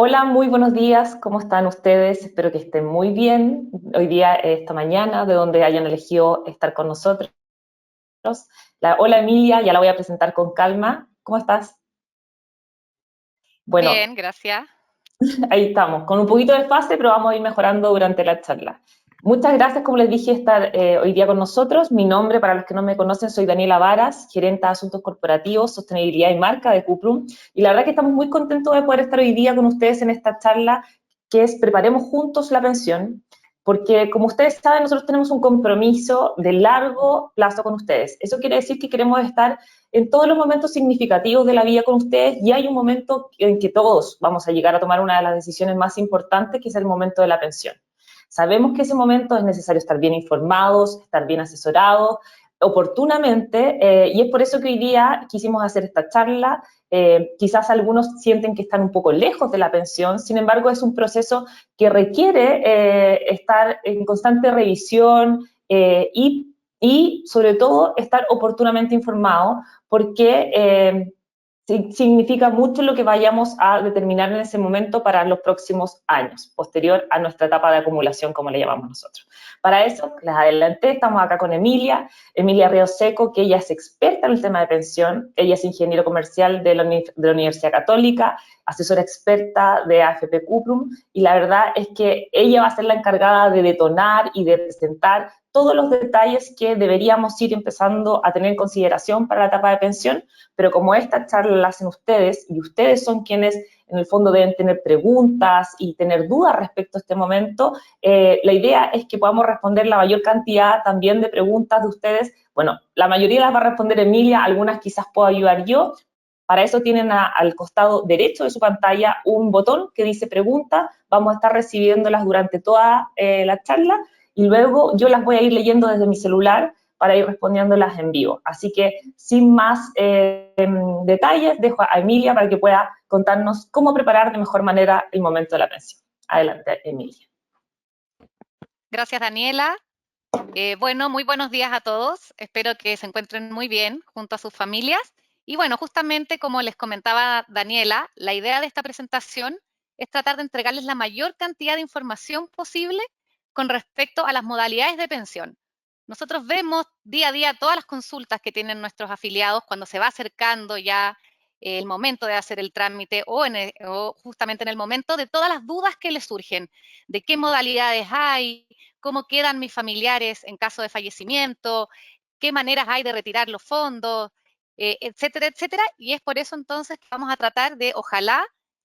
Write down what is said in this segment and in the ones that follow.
Hola, muy buenos días. ¿Cómo están ustedes? Espero que estén muy bien. Hoy día, esta mañana, de donde hayan elegido estar con nosotros. Hola Emilia, ya la voy a presentar con calma. ¿Cómo estás? Bueno, Bien, gracias. ahí estamos, con un poquito de fase, pero vamos a ir mejorando durante la charla. Muchas gracias, como les dije, estar hoy día con nosotros. Mi nombre, para los que no me conocen, soy Daniela Varas, gerente de Asuntos Corporativos, Sostenibilidad y Marca de Cuprum. Y la verdad que estamos muy contentos de poder estar hoy día con ustedes en esta charla que es Preparemos Juntos la Pensión, porque como ustedes saben, nosotros tenemos un compromiso de largo plazo con ustedes. Eso quiere decir que queremos estar en todos los momentos significativos de la vida con ustedes y hay un momento en que todos vamos a llegar a tomar una de las decisiones más importantes, que es el momento de la pensión. Sabemos que ese momento es necesario estar bien informados, estar bien asesorados, oportunamente, y es por eso que hoy día quisimos hacer esta charla. Quizás algunos sienten que están un poco lejos de la pensión, sin embargo es un proceso que requiere estar en constante revisión y sobre todo estar oportunamente informado porque significa mucho lo que vayamos a determinar en ese momento para los próximos años, posterior a nuestra etapa de acumulación, como le llamamos nosotros. Para eso, les adelanté, estamos acá con Emilia Río Seco, que ella es experta en el tema de pensión, ella es ingeniero comercial de la Universidad Católica, asesora experta de AFP Cuprum, y la verdad es que ella va a ser la encargada de detonar y de presentar todos los detalles que deberíamos ir empezando a tener en consideración para la etapa de pensión, pero como esta charla la hacen ustedes y ustedes son quienes en el fondo deben tener preguntas y tener dudas respecto a este momento, la idea es que podamos responder la mayor cantidad también de preguntas de ustedes. Bueno, la mayoría las va a responder Emilia, algunas quizás puedo ayudar yo. Para eso tienen al costado derecho de su pantalla un botón que dice pregunta. Vamos a estar recibiéndolas durante toda la charla y luego yo las voy a ir leyendo desde mi celular para ir respondiéndolas en vivo. Así que sin más detalles, dejo a Emilia para que pueda contarnos cómo preparar de mejor manera el momento de la pensión. Adelante, Emilia. Gracias, Daniela. Bueno, muy buenos días a todos. Espero que se encuentren muy bien junto a sus familias. Y bueno, justamente como les comentaba Daniela, la idea de esta presentación es tratar de entregarles la mayor cantidad de información posible con respecto a las modalidades de pensión. Nosotros vemos día a día todas las consultas que tienen nuestros afiliados cuando se va acercando ya el momento de hacer el trámite o justamente en el momento de todas las dudas que les surgen, de qué modalidades hay, cómo quedan mis familiares en caso de fallecimiento, qué maneras hay de retirar los fondos, etcétera, etcétera. Y es por eso entonces que vamos a tratar de, ojalá,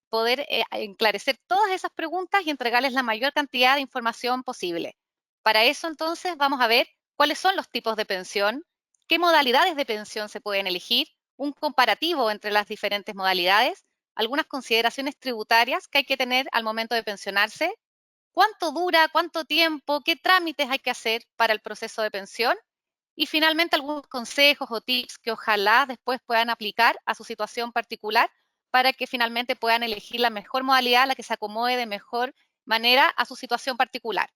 poder enclarecer todas esas preguntas y entregarles la mayor cantidad de información posible. Para eso entonces vamos a ver cuáles son los tipos de pensión, qué modalidades de pensión se pueden elegir, un comparativo entre las diferentes modalidades, algunas consideraciones tributarias que hay que tener al momento de pensionarse, cuánto dura, cuánto tiempo, qué trámites hay que hacer para el proceso de pensión y finalmente algunos consejos o tips que ojalá después puedan aplicar a su situación particular para que finalmente puedan elegir la mejor modalidad, la que se acomode de mejor manera a su situación particular.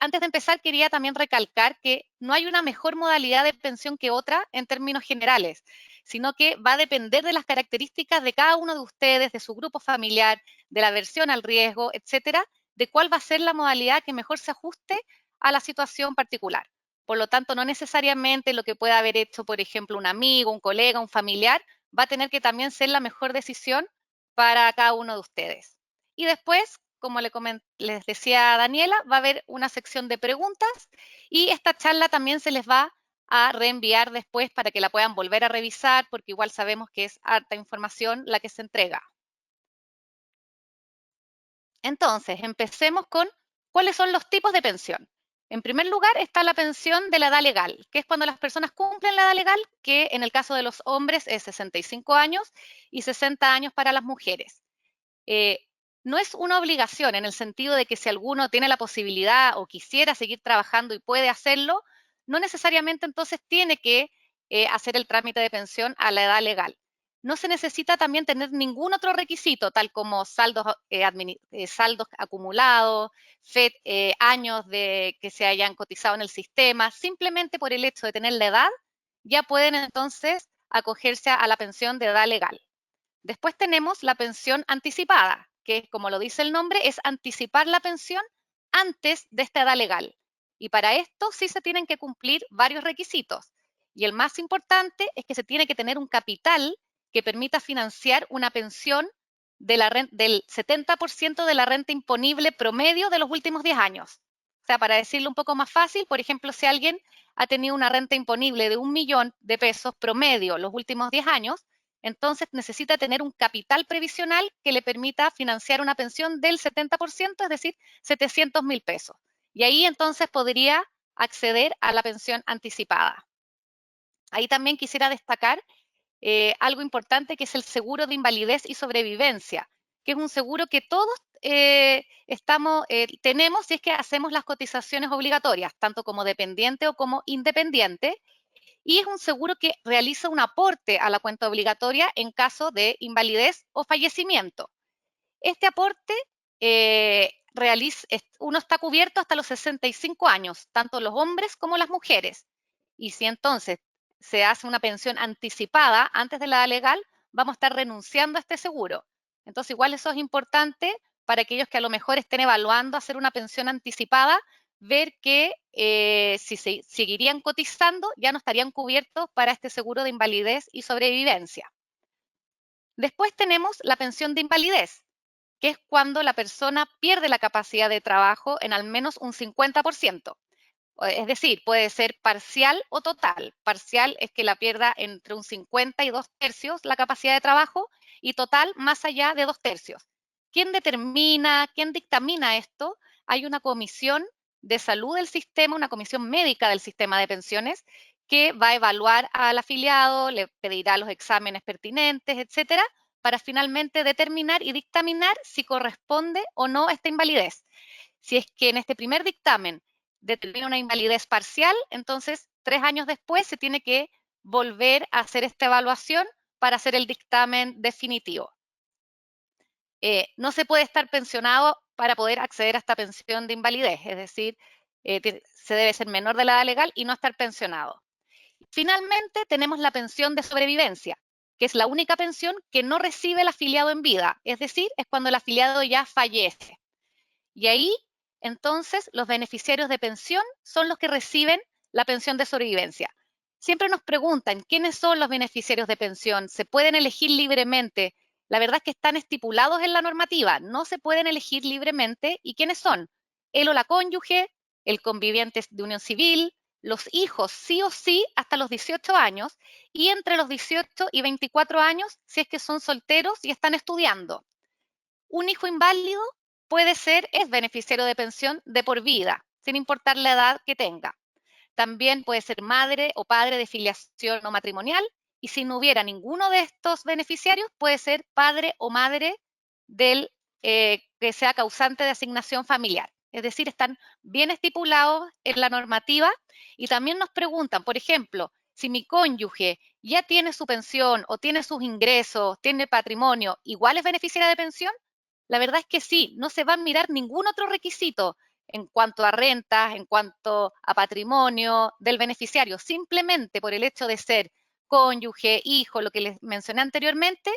Antes de empezar, quería también recalcar que no hay una mejor modalidad de pensión que otra en términos generales, sino que va a depender de las características de cada uno de ustedes, de su grupo familiar, de la aversión al riesgo, etcétera, de cuál va a ser la modalidad que mejor se ajuste a la situación particular. Por lo tanto, no necesariamente lo que pueda haber hecho, por ejemplo, un amigo, un colega, un familiar, va a tener que también ser la mejor decisión para cada uno de ustedes. Y después, como les decía Daniela, va a haber una sección de preguntas y esta charla también se les va a reenviar después para que la puedan volver a revisar, porque igual sabemos que es harta información la que se entrega. Entonces, empecemos con cuáles son los tipos de pensión. En primer lugar está la pensión de la edad legal, que es cuando las personas cumplen la edad legal, que en el caso de los hombres es 65 años y 60 años para las mujeres. Eh, no es una obligación en el sentido de que si alguno tiene la posibilidad o quisiera seguir trabajando y puede hacerlo, no necesariamente entonces tiene que hacer el trámite de pensión a la edad legal. No se necesita también tener ningún otro requisito, tal como saldos acumulados, años de que se hayan cotizado en el sistema. Simplemente por el hecho de tener la edad, ya pueden entonces acogerse a la pensión de edad legal. Después tenemos la pensión anticipada, que como lo dice el nombre, es anticipar la pensión antes de esta edad legal. Y para esto sí se tienen que cumplir varios requisitos. Y el más importante es que se tiene que tener un capital que permita financiar una pensión del 70% de la renta imponible promedio de los últimos 10 años. O sea, para decirlo un poco más fácil, por ejemplo, si alguien ha tenido una renta imponible de 1.000.000 de pesos promedio los últimos 10 años, entonces necesita tener un capital previsional que le permita financiar una pensión del 70%, es decir, 700.000 pesos. Y ahí entonces podría acceder a la pensión anticipada. Ahí también quisiera destacar algo importante que es el seguro de invalidez y sobrevivencia, que es un seguro que todos tenemos si es que hacemos las cotizaciones obligatorias, tanto como dependiente o como independiente, y es un seguro que realiza un aporte a la cuenta obligatoria en caso de invalidez o fallecimiento. Este aporte uno está cubierto hasta los 65 años, tanto los hombres como las mujeres. Y si entonces se hace una pensión anticipada antes de la edad legal, vamos a estar renunciando a este seguro. Entonces, igual eso es importante para aquellos que a lo mejor estén evaluando hacer una pensión anticipada, ver que si se seguirían cotizando, ya no estarían cubiertos para este seguro de invalidez y sobrevivencia. Después tenemos la pensión de invalidez, que es cuando la persona pierde la capacidad de trabajo en al menos un 50%. Es decir, puede ser parcial o total. Parcial es que la pierda entre un 50 y 2/3 la capacidad de trabajo, y total más allá de 2/3. ¿Quién determina, quién dictamina esto? Hay una comisión de salud del sistema, una comisión médica del sistema de pensiones, que va a evaluar al afiliado, le pedirá los exámenes pertinentes, etcétera, para finalmente determinar y dictaminar si corresponde o no esta invalidez. Si es que en este primer dictamen determina una invalidez parcial, entonces 3 años después se tiene que volver a hacer esta evaluación para hacer el dictamen definitivo. No se puede estar pensionado para poder acceder a esta pensión de invalidez, es decir, se debe ser menor de la edad legal y no estar pensionado. Finalmente, tenemos la pensión de sobrevivencia, que es la única pensión que no recibe el afiliado en vida, es decir, es cuando el afiliado ya fallece. Y ahí, entonces, los beneficiarios de pensión son los que reciben la pensión de sobrevivencia. Siempre nos preguntan, ¿quiénes son los beneficiarios de pensión? ¿Se pueden elegir libremente? La verdad es que están estipulados en la normativa, no se pueden elegir libremente. ¿Y quiénes son? Él o la cónyuge, el conviviente de unión civil, los hijos sí o sí hasta los 18 años, y entre los 18 y 24 años si es que son solteros y están estudiando. Un hijo inválido es beneficiario de pensión de por vida, sin importar la edad que tenga. También puede ser madre o padre de filiación no matrimonial, y si no hubiera ninguno de estos beneficiarios, puede ser padre o madre del que sea causante de asignación familiar. Es decir, están bien estipulados en la normativa. Y también nos preguntan, por ejemplo, si mi cónyuge ya tiene su pensión o tiene sus ingresos, tiene patrimonio, ¿igual es beneficiaria de pensión? La verdad es que sí, no se va a mirar ningún otro requisito en cuanto a rentas, en cuanto a patrimonio del beneficiario. Simplemente por el hecho de ser cónyuge, hijo, lo que les mencioné anteriormente,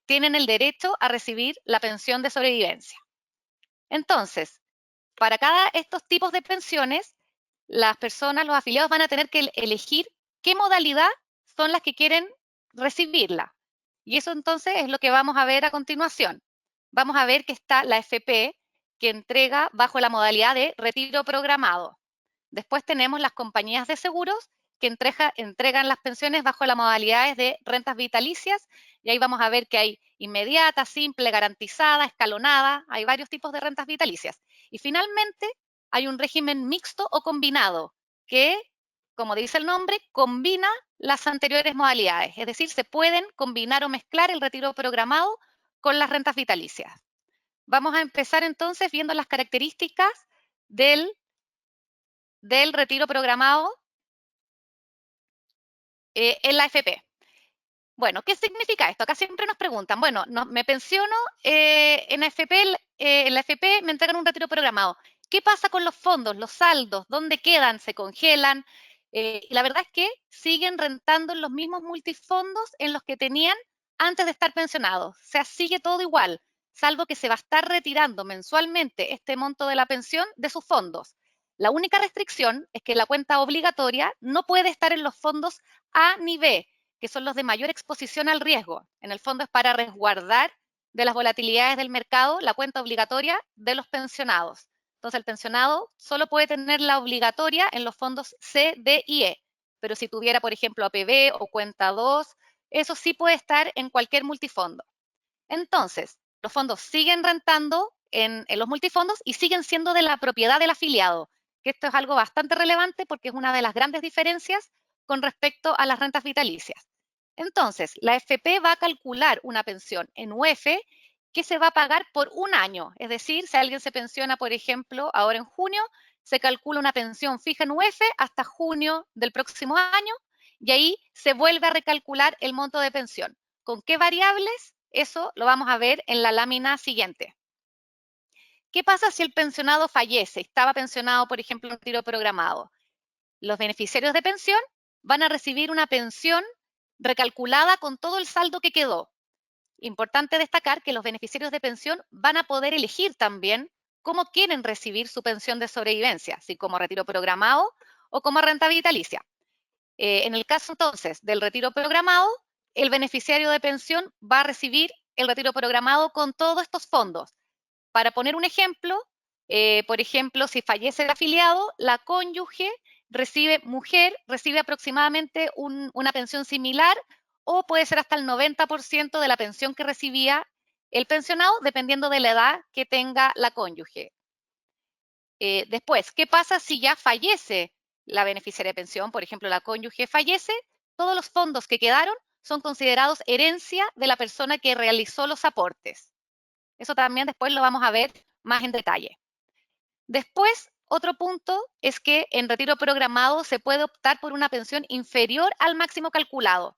tienen el derecho a recibir la pensión de sobrevivencia. Entonces, para cada estos tipos de pensiones, las personas, los afiliados van a tener que elegir qué modalidad son las que quieren recibirla. Y eso entonces es lo que vamos a ver a continuación. Vamos a ver que está la FP, que entrega bajo la modalidad de retiro programado. Después tenemos las compañías de seguros, que entregan las pensiones bajo las modalidades de rentas vitalicias, y ahí vamos a ver que hay inmediata, simple, garantizada, escalonada, hay varios tipos de rentas vitalicias. Y finalmente hay un régimen mixto o combinado, que, como dice el nombre, combina las anteriores modalidades, es decir, se pueden combinar o mezclar el retiro programado con las rentas vitalicias. Vamos a empezar entonces viendo las características del retiro programado en la AFP. Bueno, ¿qué significa esto? Acá siempre nos preguntan, bueno, me pensiono en la AFP me entregan un retiro programado. ¿Qué pasa con los fondos, los saldos? ¿Dónde quedan? ¿Se congelan? Y la verdad es que siguen rentando en los mismos multifondos en los que tenían antes de estar pensionados. O sea, sigue todo igual. salvo que se va a estar retirando mensualmente este monto de la pensión de sus fondos. La única restricción es que la cuenta obligatoria no puede estar en los fondos A ni B, que son los de mayor exposición al riesgo. En el fondo es para resguardar de las volatilidades del mercado la cuenta obligatoria de los pensionados. Entonces, el pensionado solo puede tener la obligatoria en los fondos C, D y E. Pero si tuviera, por ejemplo, APB o cuenta 2, eso sí puede estar en cualquier multifondo. Entonces, los fondos siguen rentando en los multifondos y siguen siendo de la propiedad del afiliado, que esto es algo bastante relevante porque es una de las grandes diferencias con respecto a las rentas vitalicias. Entonces, la FP va a calcular una pensión en UF que se va a pagar por un año. Es decir, si alguien se pensiona, por ejemplo, ahora en junio, se calcula una pensión fija en UF hasta junio del próximo año y ahí se vuelve a recalcular el monto de pensión. ¿Con qué variables? Eso lo vamos a ver en la lámina siguiente. ¿Qué pasa si el pensionado fallece? Estaba pensionado, por ejemplo, en un retiro programado. Los beneficiarios de pensión van a recibir una pensión recalculada con todo el saldo que quedó. Importante destacar que los beneficiarios de pensión van a poder elegir también cómo quieren recibir su pensión de sobrevivencia, si como retiro programado o como renta vitalicia. En el caso entonces del retiro programado, el beneficiario de pensión va a recibir el retiro programado con todos estos fondos. Para poner un ejemplo, por ejemplo, si fallece el afiliado, la cónyuge mujer recibe aproximadamente una pensión similar o puede ser hasta el 90% de la pensión que recibía el pensionado, dependiendo de la edad que tenga la cónyuge. Después, ¿qué pasa si ya fallece la beneficiaria de pensión? Por ejemplo, la cónyuge fallece, todos los fondos que quedaron son considerados herencia de la persona que realizó los aportes. Eso también después lo vamos a ver más en detalle. Después, otro punto es que en retiro programado se puede optar por una pensión inferior al máximo calculado.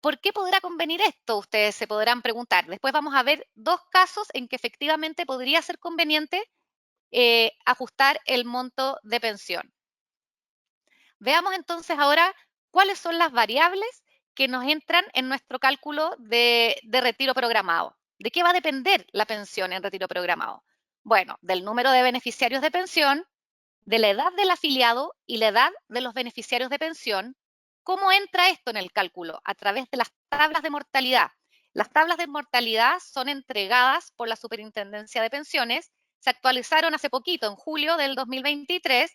¿Por qué podrá convenir esto? Ustedes se podrán preguntar. Después vamos a ver dos casos en que efectivamente podría ser conveniente ajustar el monto de pensión. Veamos entonces ahora cuáles son las variables que nos entran en nuestro cálculo de retiro programado. ¿De qué va a depender la pensión en retiro programado? Bueno, del número de beneficiarios de pensión, de la edad del afiliado y la edad de los beneficiarios de pensión. ¿Cómo entra esto en el cálculo? A través de las tablas de mortalidad. Las tablas de mortalidad son entregadas por la Superintendencia de Pensiones, se actualizaron hace poquito, en julio del 2023,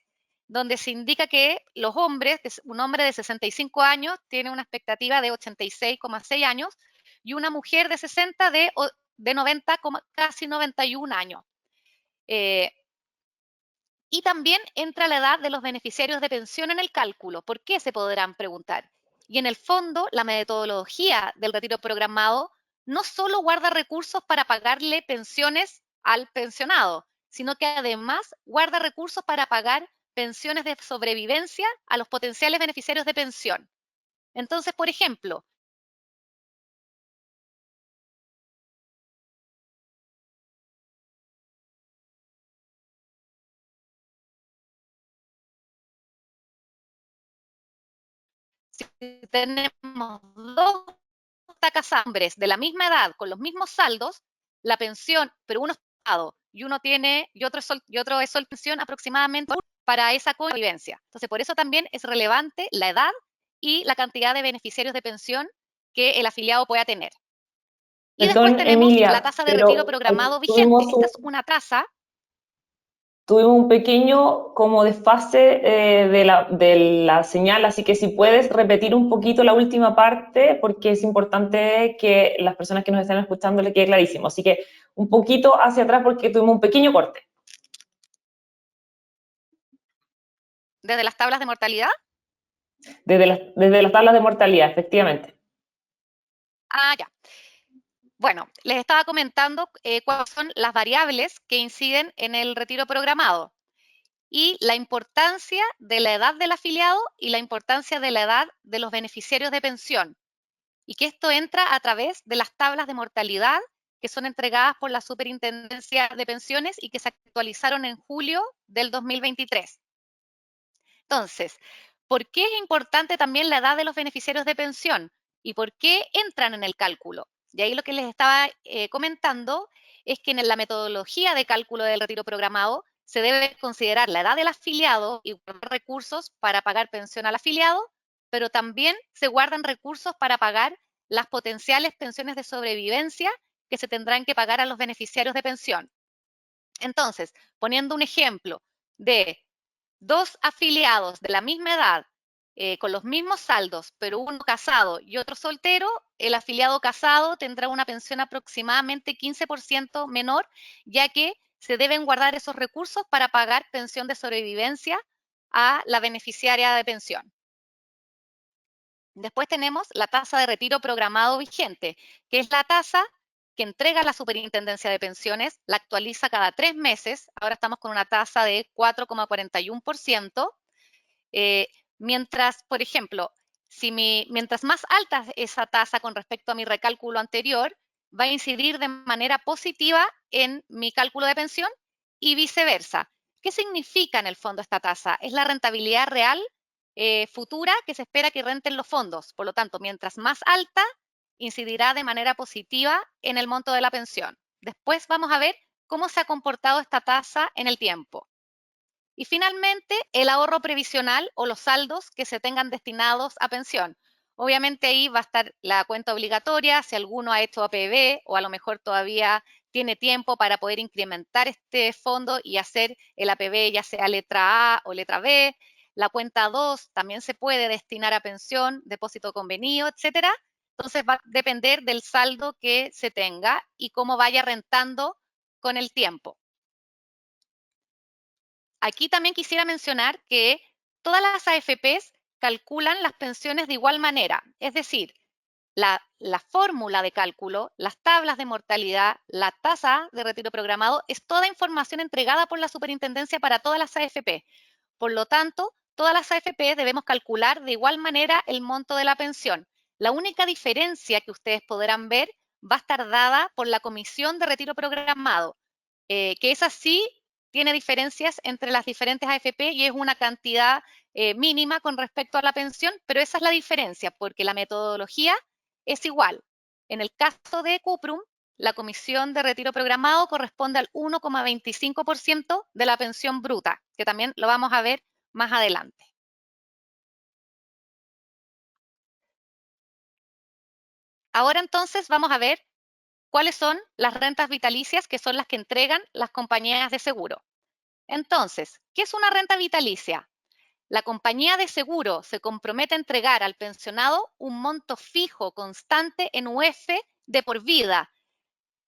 donde se indica que los hombres, un hombre de 65 años tiene una expectativa de 86,6 años y una mujer de 60 de 90, casi 91 años. Y también entra la edad de los beneficiarios de pensión en el cálculo. ¿Por qué? Se podrán preguntar. Y en el fondo, la metodología del retiro programado no solo guarda recursos para pagarle pensiones al pensionado, sino que además guarda recursos para pagar pensiones de sobrevivencia a los potenciales beneficiarios de pensión. Entonces, por ejemplo, si tenemos dos hombres de la misma edad, con los mismos saldos, la pensión, pero uno es privado y otro es pensión aproximadamente para esa convivencia. Entonces, por eso también es relevante la edad y la cantidad de beneficiarios de pensión que el afiliado pueda tener. Y después Perdón, tenemos la Emilia, tasa de retiro pero programado vigente. Esta es una tasa. tuvimos un pequeño como desfase de la señal, así que si puedes repetir un poquito la última parte, porque es importante que las personas que nos están escuchando le quede clarísimo. Así que un poquito hacia atrás porque tuvimos un pequeño corte. ¿Desde las tablas de mortalidad? Desde las tablas de mortalidad, efectivamente. Ah, ya. Bueno, les estaba comentando cuáles son las variables que inciden en el retiro programado y la importancia de la edad del afiliado y la importancia de la edad de los beneficiarios de pensión. Y que esto entra a través de las tablas de mortalidad que son entregadas por la Superintendencia de Pensiones y que se actualizaron en julio del 2023. Entonces, ¿por qué es importante también la edad de los beneficiarios de pensión? ¿Y por qué entran en el cálculo? Y ahí lo que les estaba comentando es que en la metodología de cálculo del retiro programado se debe considerar la edad del afiliado y guardar recursos para pagar pensión al afiliado, pero también se guardan recursos para pagar las potenciales pensiones de sobrevivencia que se tendrán que pagar a los beneficiarios de pensión. Entonces, poniendo un ejemplo de dos afiliados de la misma edad, con los mismos saldos, pero uno casado y otro soltero, el afiliado casado tendrá una pensión aproximadamente 15% menor, ya que se deben guardar esos recursos para pagar pensión de sobrevivencia a la beneficiaria de pensión. Después tenemos la tasa de retiro programado vigente, que es la tasa que entrega la Superintendencia de Pensiones, la actualiza cada 3 meses, ahora estamos con una tasa de 4,41%, mientras, por ejemplo, mientras más alta es esa tasa con respecto a mi recálculo anterior, va a incidir de manera positiva en mi cálculo de pensión y viceversa. ¿Qué significa en el fondo esta tasa? Es la rentabilidad real futura que se espera que renten los fondos. Por lo tanto, mientras más alta, incidirá de manera positiva en el monto de la pensión. Después vamos a ver cómo se ha comportado esta tasa en el tiempo. Y finalmente, el ahorro previsional o los saldos que se tengan destinados a pensión. Obviamente ahí va a estar la cuenta obligatoria, si alguno ha hecho APB o a lo mejor todavía tiene tiempo para poder incrementar este fondo y hacer el APB ya sea letra A o letra B. La cuenta 2 también se puede destinar a pensión, depósito convenido, etcétera. Entonces va a depender del saldo que se tenga y cómo vaya rentando con el tiempo. Aquí también quisiera mencionar que todas las AFPs calculan las pensiones de igual manera, es decir, la fórmula de cálculo, las tablas de mortalidad, la tasa de retiro programado, es toda información entregada por la superintendencia para todas las AFP. Por lo tanto, todas las AFP debemos calcular de igual manera el monto de la pensión. La única diferencia que ustedes podrán ver va a estar dada por la comisión de retiro programado, que esa sí tiene diferencias entre las diferentes AFP y es una cantidad mínima con respecto a la pensión, pero esa es la diferencia, porque la metodología es igual. En el caso de Cuprum, la comisión de retiro programado corresponde al 1,25% de la pensión bruta, que también lo vamos a ver más adelante. Ahora entonces vamos a ver cuáles son las rentas vitalicias, que son las que entregan las compañías de seguro. Entonces, ¿qué es una renta vitalicia? La compañía de seguro se compromete a entregar al pensionado un monto fijo constante en UF de por vida,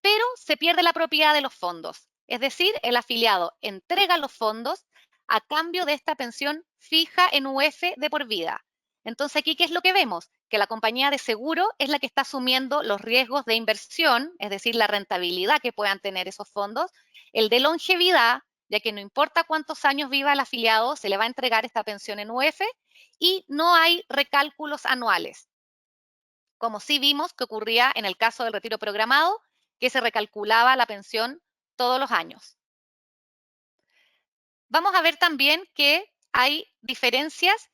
pero se pierde la propiedad de los fondos. Es decir, el afiliado entrega los fondos a cambio de esta pensión fija en UF de por vida. Entonces, aquí, ¿qué es lo que vemos? Que la compañía de seguro es la que está asumiendo los riesgos de inversión, es decir, la rentabilidad que puedan tener esos fondos, el de longevidad, ya que no importa cuántos años viva el afiliado, se le va a entregar esta pensión en UF y no hay recálculos anuales, como sí vimos que ocurría en el caso del retiro programado, que se recalculaba la pensión todos los años. Vamos a ver también que hay diferencias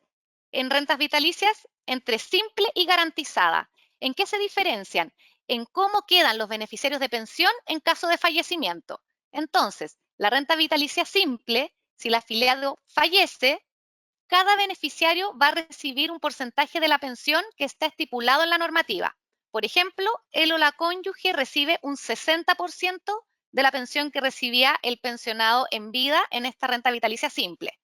en rentas vitalicias entre simple y garantizada. ¿En qué se diferencian? En cómo quedan los beneficiarios de pensión en caso de fallecimiento. Entonces, la renta vitalicia simple, si el afiliado fallece, cada beneficiario va a recibir un porcentaje de la pensión que está estipulado en la normativa. Por ejemplo, él o la cónyuge recibe un 60% de la pensión que recibía el pensionado en vida en esta renta vitalicia simple.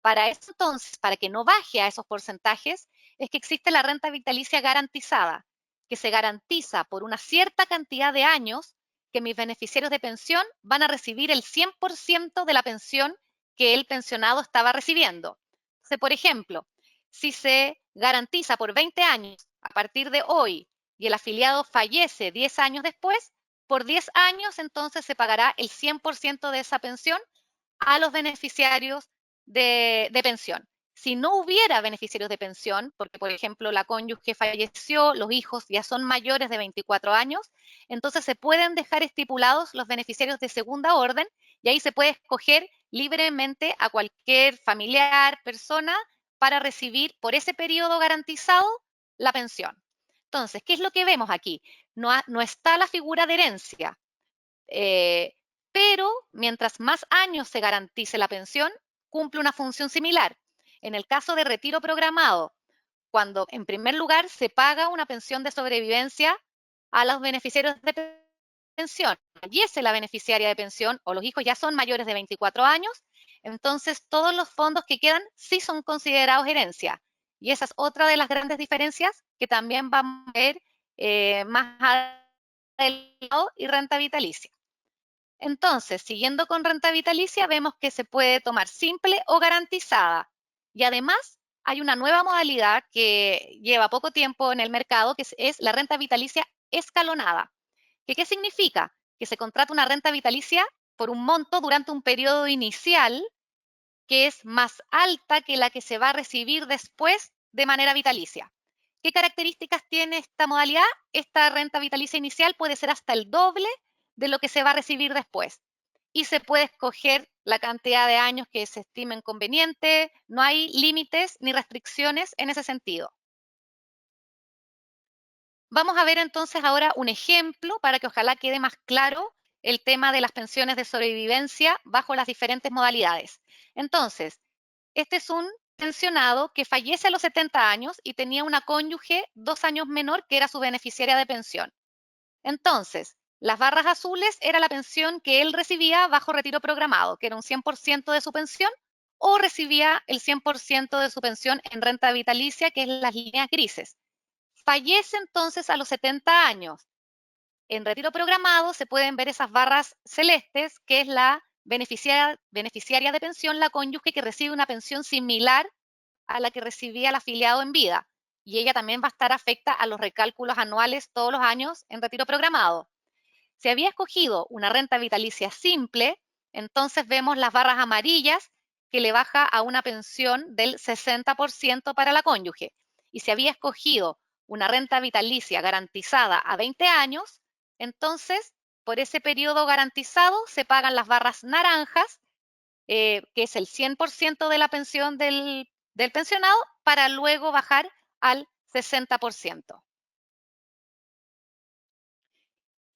Para eso entonces, para que no baje a esos porcentajes, es que existe la renta vitalicia garantizada, que se garantiza por una cierta cantidad de años que mis beneficiarios de pensión van a recibir el 100% de la pensión que el pensionado estaba recibiendo. Entonces, por ejemplo, si se garantiza por 20 años a partir de hoy y el afiliado fallece 10 años después, por 10 años entonces se pagará el 100% de esa pensión a los beneficiarios de pensión. Si no hubiera beneficiarios de pensión, porque por ejemplo la cónyuge falleció, los hijos ya son mayores de 24 años, entonces se pueden dejar estipulados los beneficiarios de segunda orden y ahí se puede escoger libremente a cualquier familiar, persona, para recibir por ese periodo garantizado la pensión. Entonces, ¿qué es lo que vemos aquí? No está la figura de herencia. pero mientras más años se garantice la pensión, cumple una función similar. En el caso de retiro programado, cuando en primer lugar se paga una pensión de sobrevivencia a los beneficiarios de pensión, fallece la beneficiaria de pensión o los hijos ya son mayores de 24 años, entonces todos los fondos que quedan sí son considerados herencia. Y esa es otra de las grandes diferencias que también vamos a ver más adelante y renta vitalicia. Entonces, siguiendo con renta vitalicia, vemos que se puede tomar simple o garantizada. Y además, hay una nueva modalidad que lleva poco tiempo en el mercado, que es la renta vitalicia escalonada. ¿Qué significa? Que se contrata una renta vitalicia por un monto durante un periodo inicial que es más alta que la que se va a recibir después de manera vitalicia. ¿Qué características tiene esta modalidad? Esta renta vitalicia inicial puede ser hasta el doble de lo que se va a recibir después. Y se puede escoger la cantidad de años que se estimen conveniente, no hay límites ni restricciones en ese sentido. Vamos a ver entonces ahora un ejemplo para que ojalá quede más claro el tema de las pensiones de sobrevivencia bajo las diferentes modalidades. Entonces, este es un pensionado que fallece a los 70 años y tenía una cónyuge 2 años menor que era su beneficiaria de pensión. Entonces, las barras azules era la pensión que él recibía bajo retiro programado, que era un 100% de su pensión, o recibía el 100% de su pensión en renta vitalicia, que es las líneas grises. Fallece entonces a los 70 años. En retiro programado se pueden ver esas barras celestes, que es la beneficiaria de pensión, la cónyuge que recibe una pensión similar a la que recibía el afiliado en vida. Y ella también va a estar afecta a los recálculos anuales todos los años en retiro programado. Si había escogido una renta vitalicia simple, entonces vemos las barras amarillas que le baja a una pensión del 60% para la cónyuge. Y si había escogido una renta vitalicia garantizada a 20 años, entonces por ese periodo garantizado se pagan las barras naranjas, que es el 100% de la pensión del pensionado, para luego bajar al 60%.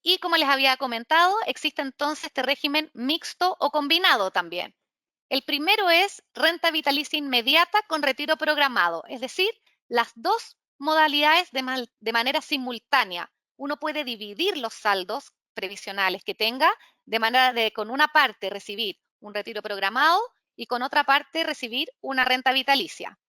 Y como les había comentado, existe entonces este régimen mixto o combinado también. El primero es renta vitalicia inmediata con retiro programado, es decir, las dos modalidades de manera simultánea. Uno puede dividir los saldos previsionales que tenga de manera de con una parte recibir un retiro programado y con otra parte recibir una renta vitalicia.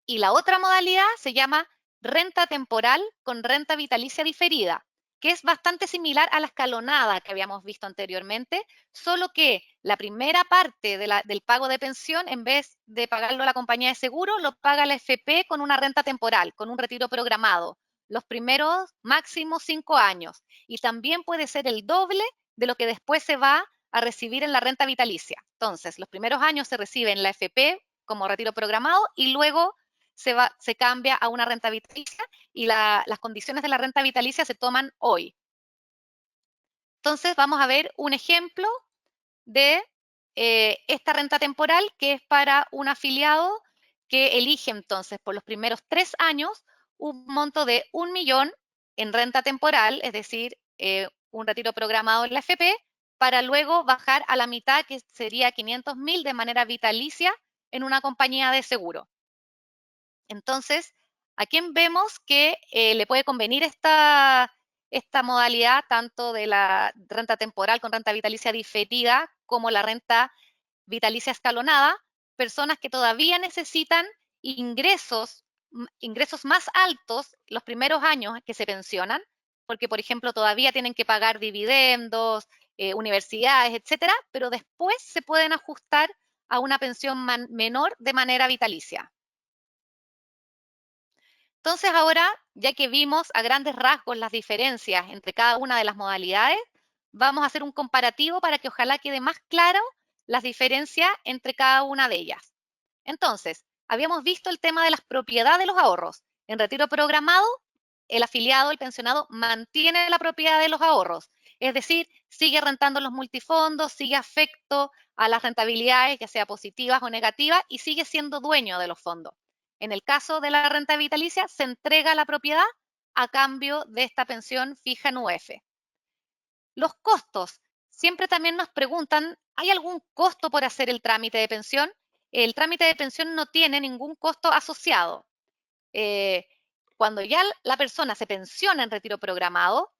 Y la otra modalidad se llama renta temporal con renta vitalicia diferida, que es bastante similar a la escalonada que habíamos visto anteriormente, solo que la primera parte del pago de pensión, en vez de pagarlo a la compañía de seguro, lo paga la FP con una renta temporal, con un retiro programado, los primeros máximos 5 años. Y también puede ser el doble de lo que después se va a recibir en la renta vitalicia. Entonces, los primeros años se recibe en la FP como retiro programado y luego se cambia a una renta vitalicia y las condiciones de la renta vitalicia se toman hoy. Entonces vamos a ver un ejemplo de esta renta temporal que es para un afiliado que elige entonces por los primeros 3 años un monto de 1 millón en renta temporal, es decir, un retiro programado en la FP, para luego bajar a la mitad, que sería 500.000 de manera vitalicia en una compañía de seguro. Entonces, ¿a quién vemos que le puede convenir esta modalidad tanto de la renta temporal con renta vitalicia diferida como la renta vitalicia escalonada? Personas que todavía necesitan ingresos más altos los primeros años que se pensionan, porque, por ejemplo, todavía tienen que pagar dividendos, universidades, etcétera, pero después se pueden ajustar a una pensión menor de manera vitalicia. Entonces ahora, ya que vimos a grandes rasgos las diferencias entre cada una de las modalidades, vamos a hacer un comparativo para que ojalá quede más claro las diferencias entre cada una de ellas. Entonces, habíamos visto el tema de las propiedades de los ahorros. En retiro programado, el afiliado, el pensionado, mantiene la propiedad de los ahorros, es decir, sigue rentando los multifondos, sigue afecto a las rentabilidades, ya sea positivas o negativas, y sigue siendo dueño de los fondos. En el caso de la renta vitalicia, se entrega la propiedad a cambio de esta pensión fija en UF. Los costos. Siempre también nos preguntan, ¿hay algún costo por hacer el trámite de pensión? El trámite de pensión no tiene ningún costo asociado. Cuando ya la persona se pensiona en retiro programado,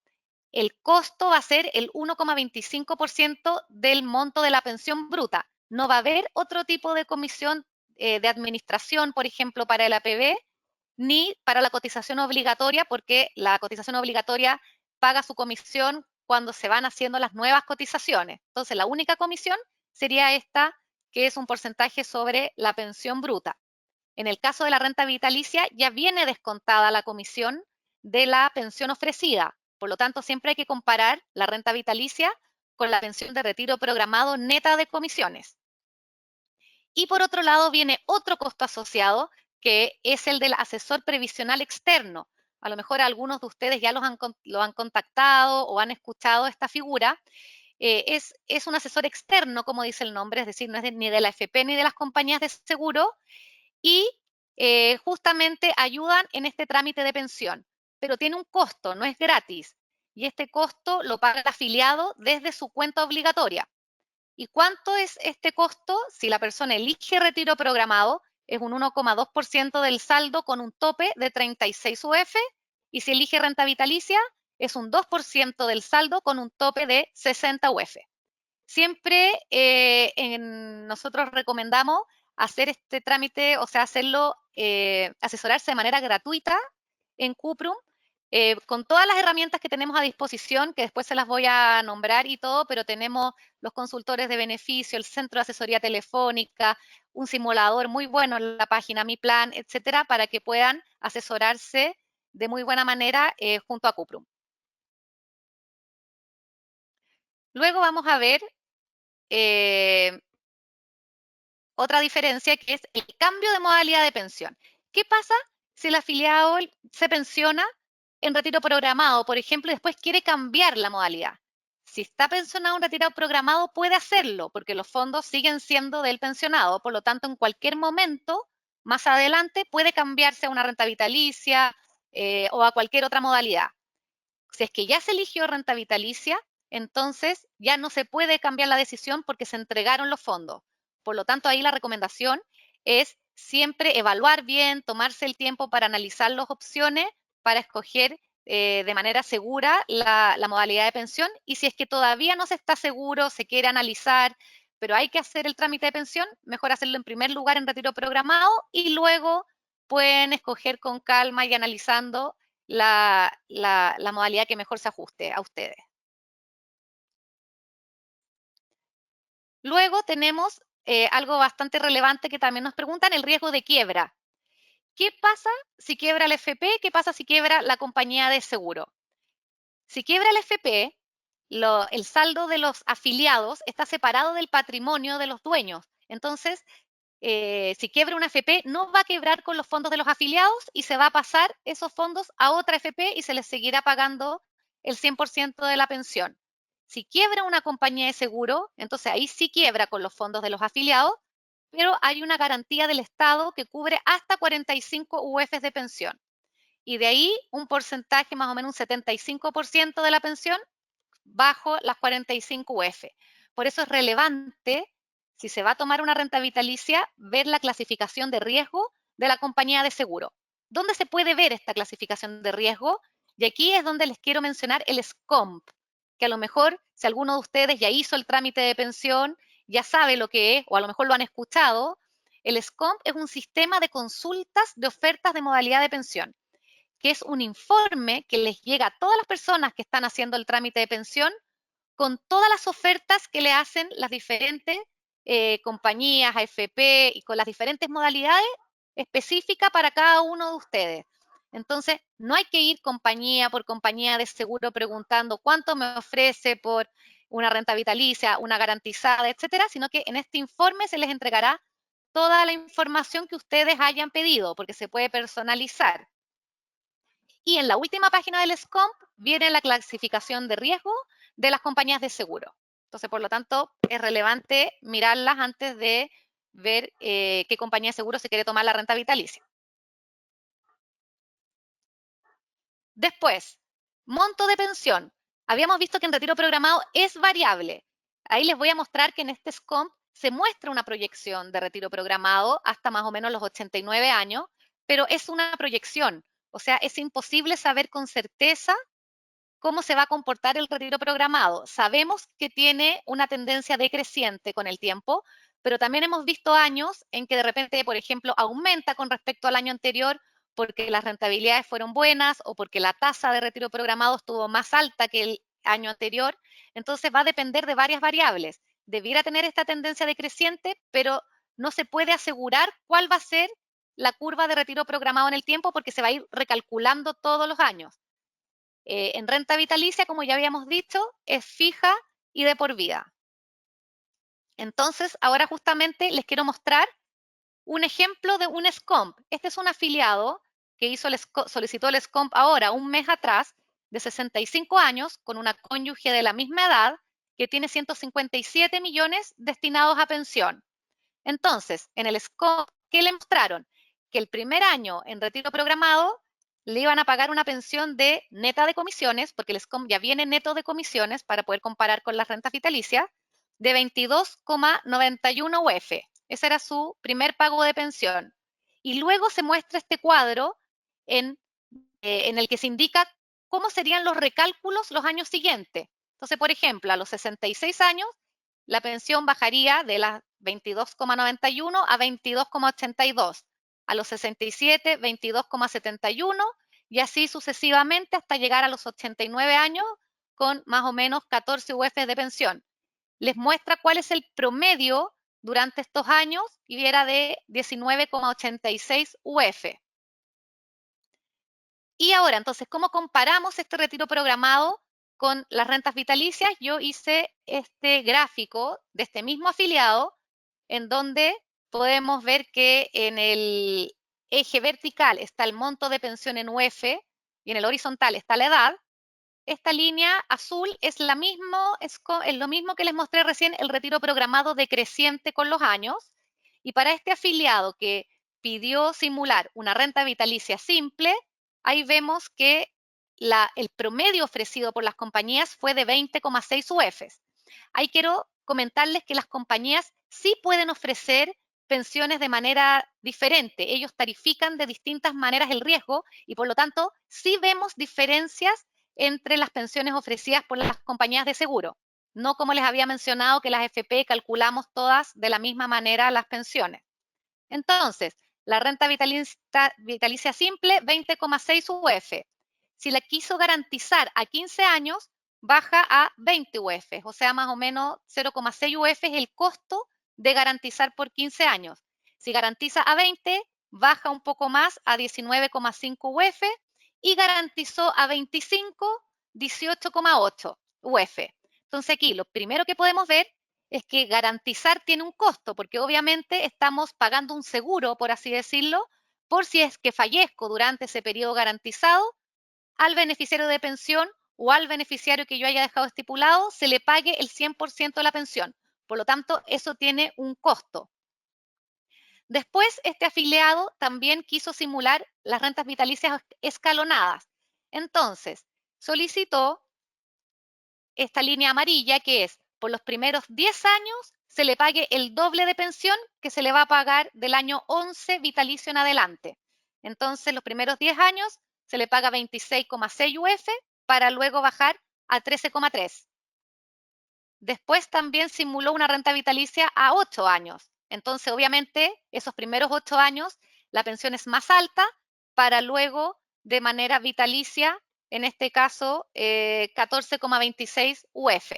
el costo va a ser el 1,25% del monto de la pensión bruta. No va a haber otro tipo de comisión de administración, por ejemplo, para el APB, ni para la cotización obligatoria, porque la cotización obligatoria paga su comisión cuando se van haciendo las nuevas cotizaciones. Entonces, la única comisión sería esta, que es un porcentaje sobre la pensión bruta. En el caso de la renta vitalicia, ya viene descontada la comisión de la pensión ofrecida. Por lo tanto, siempre hay que comparar la renta vitalicia con la pensión de retiro programado neta de comisiones. Y por otro lado viene otro costo asociado, que es el del asesor previsional externo. A lo mejor algunos de ustedes ya lo han contactado o han escuchado esta figura. Es un asesor externo, como dice el nombre, es decir, no es ni de la AFP ni de las compañías de seguro, y justamente ayudan en este trámite de pensión. Pero tiene un costo, no es gratis. Y este costo lo paga el afiliado desde su cuenta obligatoria. ¿Y cuánto es este costo? Si la persona elige retiro programado, es un 1,2% del saldo con un tope de 36 UF, y si elige renta vitalicia, es un 2% del saldo con un tope de 60 UF. Siempre nosotros recomendamos hacer este trámite, o sea, hacerlo, asesorarse de manera gratuita en Cuprum, con todas las herramientas que tenemos a disposición, que después se las voy a nombrar y todo, pero tenemos los consultores de beneficio, el centro de asesoría telefónica, un simulador muy bueno en la página Mi Plan, etcétera, para que puedan asesorarse de muy buena manera junto a Cuprum. Luego vamos a ver otra diferencia, que es el cambio de modalidad de pensión. ¿Qué pasa si el afiliado se pensiona en retiro programado, por ejemplo, y después quiere cambiar la modalidad? Si está pensionado en retiro programado, puede hacerlo, porque los fondos siguen siendo del pensionado. Por lo tanto, en cualquier momento, más adelante, puede cambiarse a una renta vitalicia o a cualquier otra modalidad. Si es que ya se eligió renta vitalicia, entonces ya no se puede cambiar la decisión porque se entregaron los fondos. Por lo tanto, ahí la recomendación es siempre evaluar bien, tomarse el tiempo para analizar las opciones para escoger de manera segura la modalidad de pensión. Y si es que todavía no se está seguro, se quiere analizar, pero hay que hacer el trámite de pensión, mejor hacerlo en primer lugar en retiro programado y luego pueden escoger con calma y analizando la modalidad que mejor se ajuste a ustedes. Luego tenemos algo bastante relevante que también nos preguntan, el riesgo de quiebra. ¿Qué pasa si quiebra el FP? ¿Qué pasa si quiebra la compañía de seguro? Si quiebra el FP, el saldo de los afiliados está separado del patrimonio de los dueños. Entonces, si quiebra una FP, no va a quebrar con los fondos de los afiliados y se va a pasar esos fondos a otra FP y se les seguirá pagando el 100% de la pensión. Si quiebra una compañía de seguro, entonces ahí sí quiebra con los fondos de los afiliados, pero hay una garantía del Estado que cubre hasta 45 UFs de pensión. Y de ahí un porcentaje, más o menos un 75% de la pensión, bajo las 45 UF. Por eso es relevante, si se va a tomar una renta vitalicia, ver la clasificación de riesgo de la compañía de seguro. ¿Dónde se puede ver esta clasificación de riesgo? Y aquí es donde les quiero mencionar el SCOMP, que a lo mejor si alguno de ustedes ya hizo el trámite de pensión, ya sabe lo que es, o a lo mejor lo han escuchado. El SCOMP es un sistema de consultas de ofertas de modalidad de pensión, que es un informe que les llega a todas las personas que están haciendo el trámite de pensión con todas las ofertas que le hacen las diferentes compañías, AFP, y con las diferentes modalidades específicas para cada uno de ustedes. Entonces, no hay que ir compañía por compañía de seguro preguntando cuánto me ofrece por una renta vitalicia, una garantizada, etcétera, sino que en este informe se les entregará toda la información que ustedes hayan pedido, porque se puede personalizar. Y en la última página del SCOMP viene la clasificación de riesgo de las compañías de seguro. Entonces, por lo tanto, es relevante mirarlas antes de ver qué compañía de seguro se quiere tomar la renta vitalicia. Después, monto de pensión. habíamos visto que en retiro programado es variable. Ahí les voy a mostrar que en este SCOMP se muestra una proyección de retiro programado hasta más o menos los 89 años, pero es una proyección. O sea, es imposible saber con certeza cómo se va a comportar el retiro programado. Sabemos que tiene una tendencia decreciente con el tiempo, pero también hemos visto años en que de repente, por ejemplo, aumenta con respecto al año anterior porque las rentabilidades fueron buenas o porque la tasa de retiro programado estuvo más alta que el año anterior. Entonces va a depender de varias variables. Debiera tener esta tendencia decreciente, pero no se puede asegurar cuál va a ser la curva de retiro programado en el tiempo porque se va a ir recalculando todos los años. En renta vitalicia, como ya habíamos dicho, es fija y de por vida. Entonces, ahora justamente les quiero mostrar un ejemplo de un SCOMP. Este es un afiliado que solicitó el SCOMP ahora, un mes atrás, de 65 años, con una cónyuge de la misma edad, que tiene 157 millones destinados a pensión. Entonces, en el SCOMP, ¿qué le mostraron? Que el primer año en retiro programado le iban a pagar una pensión de neta de comisiones, porque el SCOMP ya viene neto de comisiones para poder comparar con las rentas vitalicias, de 22,91 UF. Ese era su primer pago de pensión. Y luego se muestra este cuadro en el que se indica cómo serían los recálculos los años siguientes. Entonces, por ejemplo, a los 66 años, la pensión bajaría de las 22,91 a 22,82. A los 67, 22,71 y así sucesivamente hasta llegar a los 89 años con más o menos 14 UF de pensión. Les muestra cuál es el promedio durante estos años y era de 19,86 UF. Y ahora, entonces, ¿cómo comparamos este retiro programado con las rentas vitalicias? Yo hice este gráfico de este mismo afiliado, en donde podemos ver que en el eje vertical está el monto de pensión en UF y en el horizontal está la edad. Esta línea azul es lo mismo que les mostré recién, el retiro programado decreciente con los años. Y para este afiliado que pidió simular una renta vitalicia simple, ahí vemos que el promedio ofrecido por las compañías fue de 20,6 UFs. Ahí quiero comentarles que las compañías sí pueden ofrecer pensiones de manera diferente. Ellos tarifican de distintas maneras el riesgo y por lo tanto sí vemos diferencias entre las pensiones ofrecidas por las compañías de seguro. No como les había mencionado que las FP calculamos todas de la misma manera las pensiones. Entonces, la renta vitalicia simple, 20,6 UF. Si la quiso garantizar a 15 años, baja a 20 UF, o sea, más o menos 0,6 UF es el costo de garantizar por 15 años. Si garantiza a 20, baja un poco más a 19,5 UF y garantizó a 25, 18,8 UF. Entonces aquí lo primero que podemos ver es que garantizar tiene un costo, porque obviamente estamos pagando un seguro, por así decirlo, por si es que fallezco durante ese periodo garantizado, al beneficiario de pensión o al beneficiario que yo haya dejado estipulado, se le pague el 100% de la pensión. Por lo tanto, eso tiene un costo. Después, este afiliado también quiso simular las rentas vitalicias escalonadas. Entonces, solicitó esta línea amarilla que es por los primeros 10 años se le pague el doble de pensión que se le va a pagar del año 11 vitalicio en adelante. Entonces, los primeros 10 años se le paga 26,6 UF para luego bajar a 13,3. Después también simuló una renta vitalicia a 8 años. Entonces, obviamente, esos primeros 8 años la pensión es más alta para luego, de manera vitalicia, en este caso, 14,26 UF.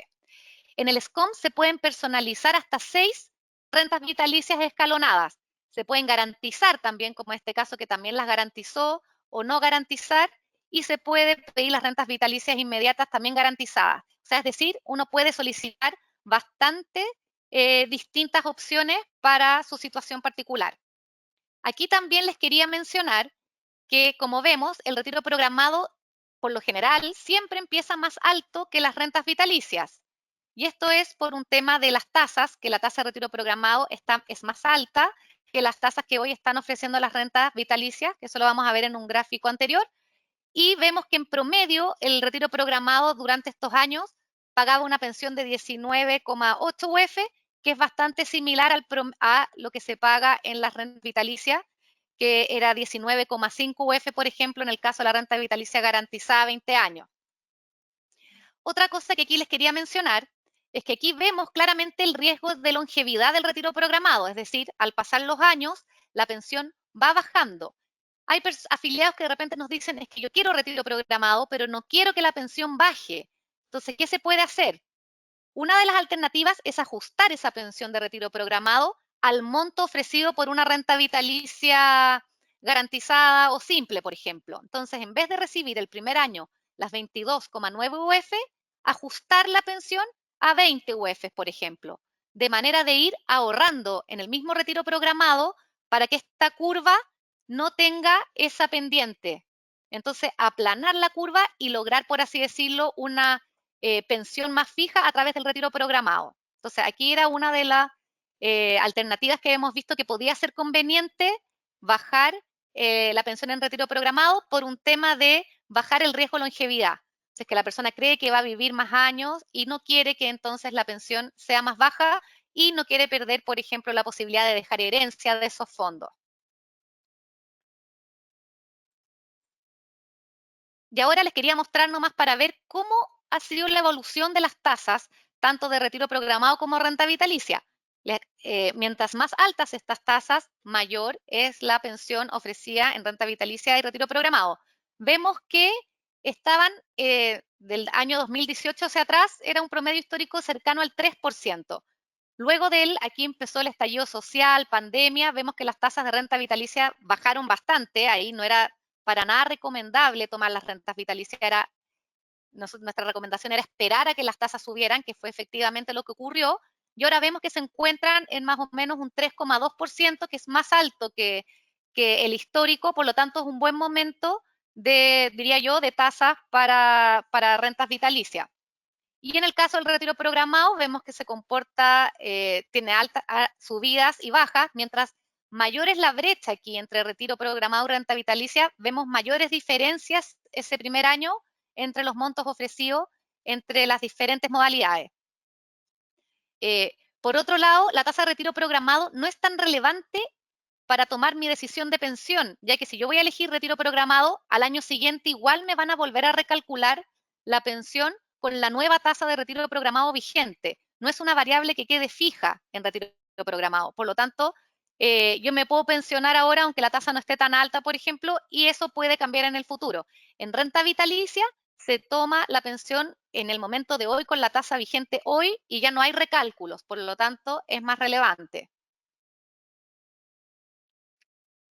En el SCOMP se pueden personalizar hasta 6 rentas vitalicias escalonadas. Se pueden garantizar también, como en este caso que también las garantizó, o no garantizar, y se puede pedir las rentas vitalicias inmediatas también garantizadas. O sea, es decir, uno puede solicitar bastante distintas opciones para su situación particular. Aquí también les quería mencionar que, como vemos, el retiro programado, por lo general, siempre empieza más alto que las rentas vitalicias. Y esto es por un tema de las tasas, que la tasa de retiro programado es más alta que las tasas que hoy están ofreciendo las rentas vitalicias, que eso lo vamos a ver en un gráfico anterior. y vemos que en promedio el retiro programado durante estos años pagaba una pensión de 19,8 UF, que es bastante similar a lo que se paga en las rentas vitalicias, que era 19,5 UF, por ejemplo, en el caso de la renta vitalicia garantizada 20 años. Otra cosa que aquí les quería mencionar es que aquí vemos claramente el riesgo de longevidad del retiro programado, es decir, al pasar los años, la pensión va bajando. Hay afiliados que de repente nos dicen, es que yo quiero retiro programado, pero no quiero que la pensión baje. Entonces, ¿qué se puede hacer? Una de las alternativas es ajustar esa pensión de retiro programado al monto ofrecido por una renta vitalicia garantizada o simple, por ejemplo. Entonces, en vez de recibir el primer año las 22,9 UF, ajustar la pensión a 20 UF, por ejemplo, de manera de ir ahorrando en el mismo retiro programado para que esta curva no tenga esa pendiente. Entonces, aplanar la curva y lograr, por así decirlo, una pensión más fija a través del retiro programado. Entonces, aquí era una de las alternativas que hemos visto que podía ser conveniente bajar la pensión en retiro programado por un tema de bajar el riesgo de longevidad. Si es que la persona cree que va a vivir más años y no quiere que entonces la pensión sea más baja y no quiere perder, por ejemplo, la posibilidad de dejar herencia de esos fondos. Y ahora les quería mostrar nomás para ver cómo ha sido la evolución de las tasas, tanto de retiro programado como renta vitalicia. Mientras más altas estas tasas, mayor es la pensión ofrecida en renta vitalicia y retiro programado. Vemos que estaban del año 2018 hacia atrás, era un promedio histórico cercano al 3%. Luego de él, aquí empezó el estallido social, pandemia, vemos que las tasas de renta vitalicia bajaron bastante, ahí no era para nada recomendable tomar las rentas vitalicias, nuestra recomendación era esperar a que las tasas subieran, que fue efectivamente lo que ocurrió, y ahora vemos que se encuentran en más o menos un 3,2%, que es más alto que el histórico, por lo tanto es un buen momento diría yo, de tasas para rentas vitalicias. Y en el caso del retiro programado, vemos que se comporta, tiene altas subidas y bajas, mientras mayor es la brecha aquí entre retiro programado y renta vitalicia, vemos mayores diferencias ese primer año entre los montos ofrecidos entre las diferentes modalidades. Por otro lado, la tasa de retiro programado no es tan relevante para tomar mi decisión de pensión, ya que si yo voy a elegir retiro programado, al año siguiente igual me van a volver a recalcular la pensión con la nueva tasa de retiro programado vigente. No es una variable que quede fija en retiro programado. Por lo tanto, yo me puedo pensionar ahora aunque la tasa no esté tan alta, por ejemplo, y eso puede cambiar en el futuro. En renta vitalicia se toma la pensión en el momento de hoy con la tasa vigente hoy y ya no hay recálculos, por lo tanto es más relevante.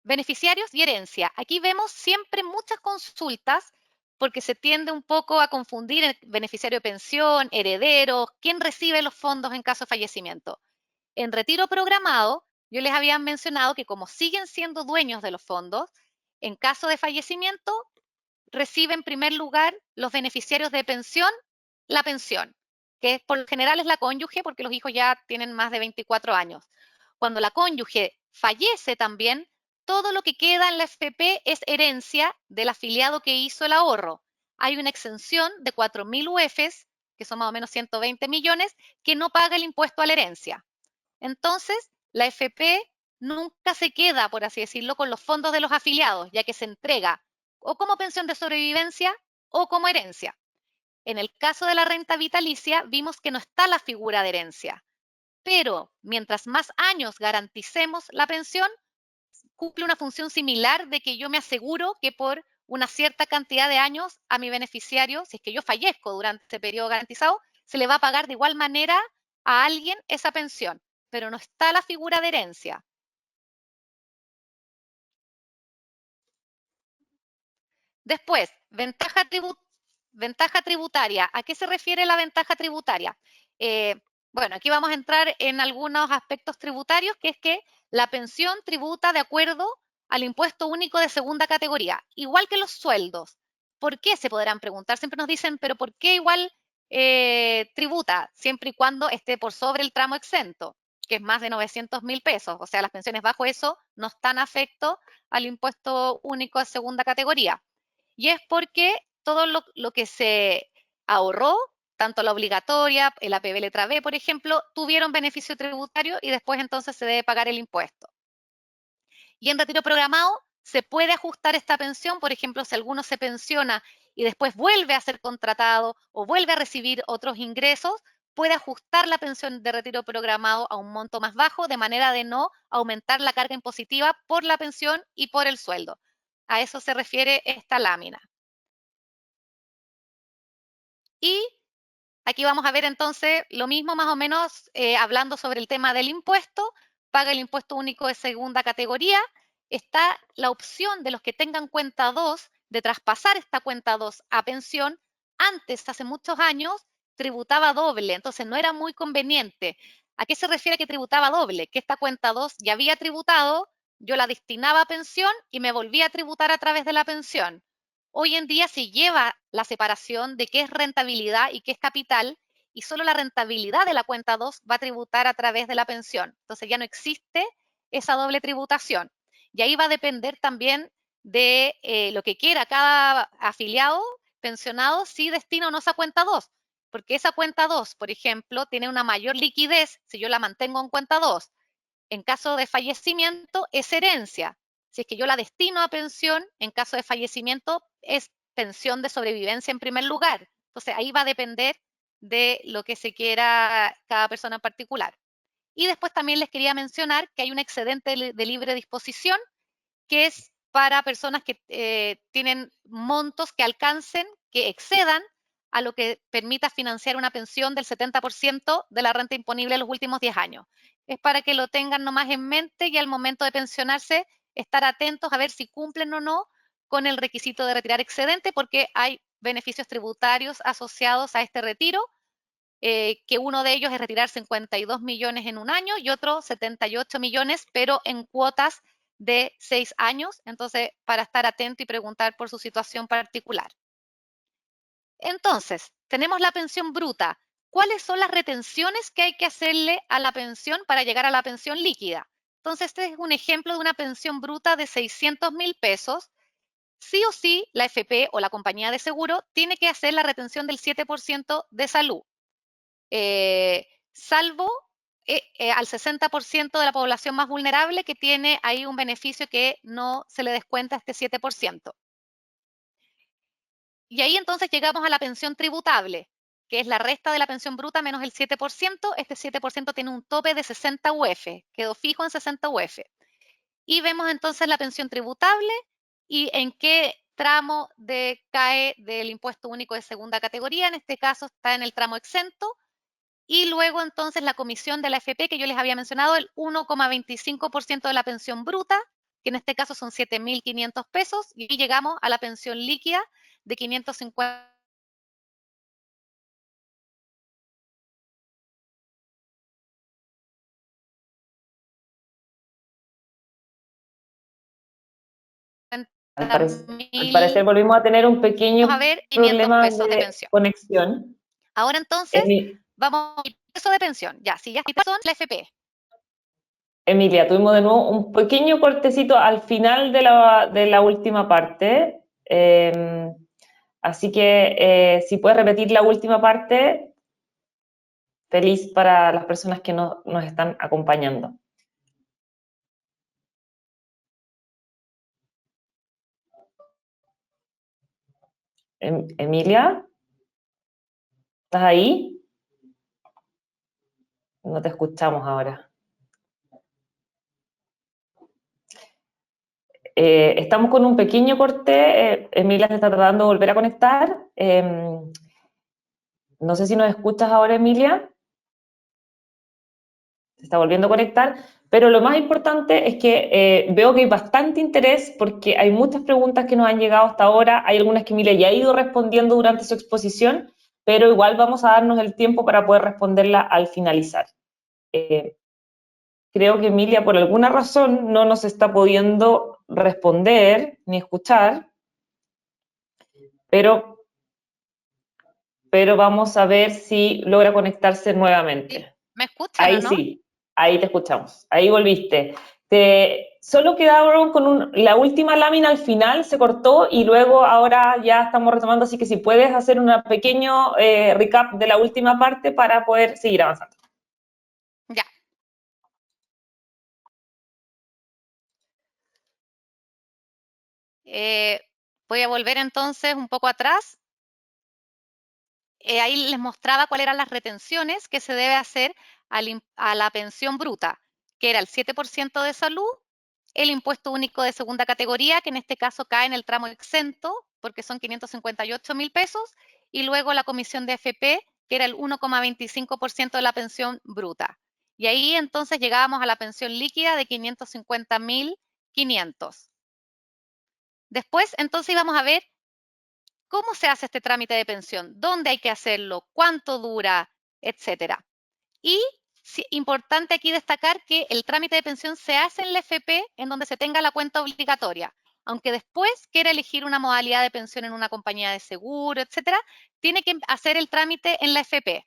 Beneficiarios y herencia. Aquí vemos siempre muchas consultas porque se tiende un poco a confundir el beneficiario de pensión, herederos, quién recibe los fondos en caso de fallecimiento. En retiro programado, yo les había mencionado que como siguen siendo dueños de los fondos, en caso de fallecimiento, reciben en primer lugar los beneficiarios de pensión, la pensión, que por lo general es la cónyuge porque los hijos ya tienen más de 24 años. Cuando la cónyuge fallece también, todo lo que queda en la FP es herencia del afiliado que hizo el ahorro. Hay una exención de 4.000 UFs, que son más o menos 120 millones, que no paga el impuesto a la herencia. Entonces, la FP nunca se queda, por así decirlo, con los fondos de los afiliados, ya que se entrega o como pensión de sobrevivencia o como herencia. En el caso de la renta vitalicia, vimos que no está la figura de herencia, pero mientras más años garanticemos la pensión, cumple una función similar de que yo me aseguro que por una cierta cantidad de años a mi beneficiario, si es que yo fallezco durante este periodo garantizado, se le va a pagar de igual manera a alguien esa pensión, pero no está la figura de herencia. Después, ventaja tributaria. ¿A qué se refiere la ventaja tributaria? Bueno, aquí vamos a entrar en algunos aspectos tributarios, que es que la pensión tributa de acuerdo al impuesto único de segunda categoría, igual que los sueldos. ¿Por qué? Se podrán preguntar. Siempre nos dicen, pero ¿por qué igual tributa? Siempre y cuando esté por sobre el tramo exento, que es más de 900.000 pesos. O sea, las pensiones bajo eso no están afecto al impuesto único de segunda categoría. Y es porque todo lo que se ahorró, tanto la obligatoria, el APB letra B, por ejemplo, tuvieron beneficio tributario y después entonces se debe pagar el impuesto. Y en retiro programado se puede ajustar esta pensión, por ejemplo, si alguno se pensiona y después vuelve a ser contratado o vuelve a recibir otros ingresos, puede ajustar la pensión de retiro programado a un monto más bajo, de manera de no aumentar la carga impositiva por la pensión y por el sueldo. A eso se refiere esta lámina. Y aquí vamos a ver entonces lo mismo más o menos hablando sobre el tema del impuesto. Paga el impuesto único de segunda categoría. Está la opción de los que tengan cuenta 2 de traspasar esta cuenta 2 a pensión. Antes, hace muchos años, tributaba doble, entonces no era muy conveniente. ¿A qué se refiere que tributaba doble? Que esta cuenta 2 ya había tributado, yo la destinaba a pensión y me volvía a tributar a través de la pensión. Hoy en día se lleva la separación de qué es rentabilidad y qué es capital, y solo la rentabilidad de la cuenta 2 va a tributar a través de la pensión. Entonces ya no existe esa doble tributación. Y ahí va a depender también de lo que quiera cada afiliado pensionado, si destina o no esa cuenta 2. Porque esa cuenta 2, por ejemplo, tiene una mayor liquidez si yo la mantengo en cuenta 2. En caso de fallecimiento, es herencia. Si es que yo la destino a pensión, en caso de fallecimiento, es pensión de sobrevivencia en primer lugar. Entonces, ahí va a depender de lo que se quiera cada persona en particular. Y después también les quería mencionar que hay un excedente de libre disposición que es para personas que tienen montos que alcancen, que excedan a lo que permita financiar una pensión del 70% de la renta imponible en los últimos 10 años. Es para que lo tengan nomás en mente y al momento de pensionarse estar atentos a ver si cumplen o no con el requisito de retirar excedente, porque hay beneficios tributarios asociados a este retiro, que uno de ellos es retirar 52 millones en un año y otro 78 millones, pero en cuotas de 6 años, entonces para estar atento y preguntar por su situación particular. Entonces, tenemos la pensión bruta. ¿Cuáles son las retenciones que hay que hacerle a la pensión para llegar a la pensión líquida? Entonces, este es un ejemplo de una pensión bruta de 600.000 pesos. Sí o sí, la FP o la compañía de seguro tiene que hacer la retención del 7% de salud, salvo al 60% de la población más vulnerable que tiene ahí un beneficio que no se le descuenta este 7%. Y ahí entonces llegamos a la pensión tributable, que es la resta de la pensión bruta menos el 7%. Este 7% tiene un tope de 60 UF, quedó fijo en 60 UF. Y vemos entonces la pensión tributable y en qué tramo cae del impuesto único de segunda categoría. En este caso está en el tramo exento. Y luego entonces la comisión de la AFP que yo les había mencionado, el 1,25% de la pensión bruta, que en este caso son 7.500 pesos, y llegamos a la pensión líquida de 550. Al parecer volvimos a tener un A pequeño ver, 500 problema pesos de de pensión. conexión. Ahora entonces, vamos al peso de pensión. Ya, si ya son la FP. Emilia, tuvimos de nuevo un pequeño cortecito al final de la última parte. Así que si puedes repetir la última parte, feliz para las personas que nos están acompañando. Emilia, ¿estás ahí? No te escuchamos ahora. Estamos con un pequeño corte. Emilia se está tratando de volver a conectar. No sé si nos escuchas ahora, Emilia. Se está volviendo a conectar. Pero lo más importante es que veo que hay bastante interés porque hay muchas preguntas que nos han llegado hasta ahora. Hay algunas que Emilia ya ha ido respondiendo durante su exposición, pero igual vamos a darnos el tiempo para poder responderla al finalizar. Creo que Emilia, por alguna razón, no nos está pudiendo responder ni escuchar, pero vamos a ver si logra conectarse nuevamente. ¿Me escuchan o Ahí no? sí, ahí te escuchamos, ahí volviste. Solo quedaron con la última lámina al final, se cortó y luego ahora ya estamos retomando, así que si puedes hacer un pequeño recap de la última parte para poder seguir avanzando. Ya. Voy a volver entonces un poco atrás. Ahí les mostraba cuáles eran las retenciones que se debe hacer a la pensión bruta, que era el 7% de salud, el impuesto único de segunda categoría, que en este caso cae en el tramo exento, porque son 558.000 pesos, y luego la comisión de AFP, que era el 1,25% de la pensión bruta. Y ahí entonces llegábamos a la pensión líquida de 550.500. Después entonces íbamos a ver cómo se hace este trámite de pensión, dónde hay que hacerlo, cuánto dura, etcétera. Y importante aquí destacar que el trámite de pensión se hace en la FP en donde se tenga la cuenta obligatoria. Aunque después quiera elegir una modalidad de pensión en una compañía de seguro, etcétera, tiene que hacer el trámite en la FP.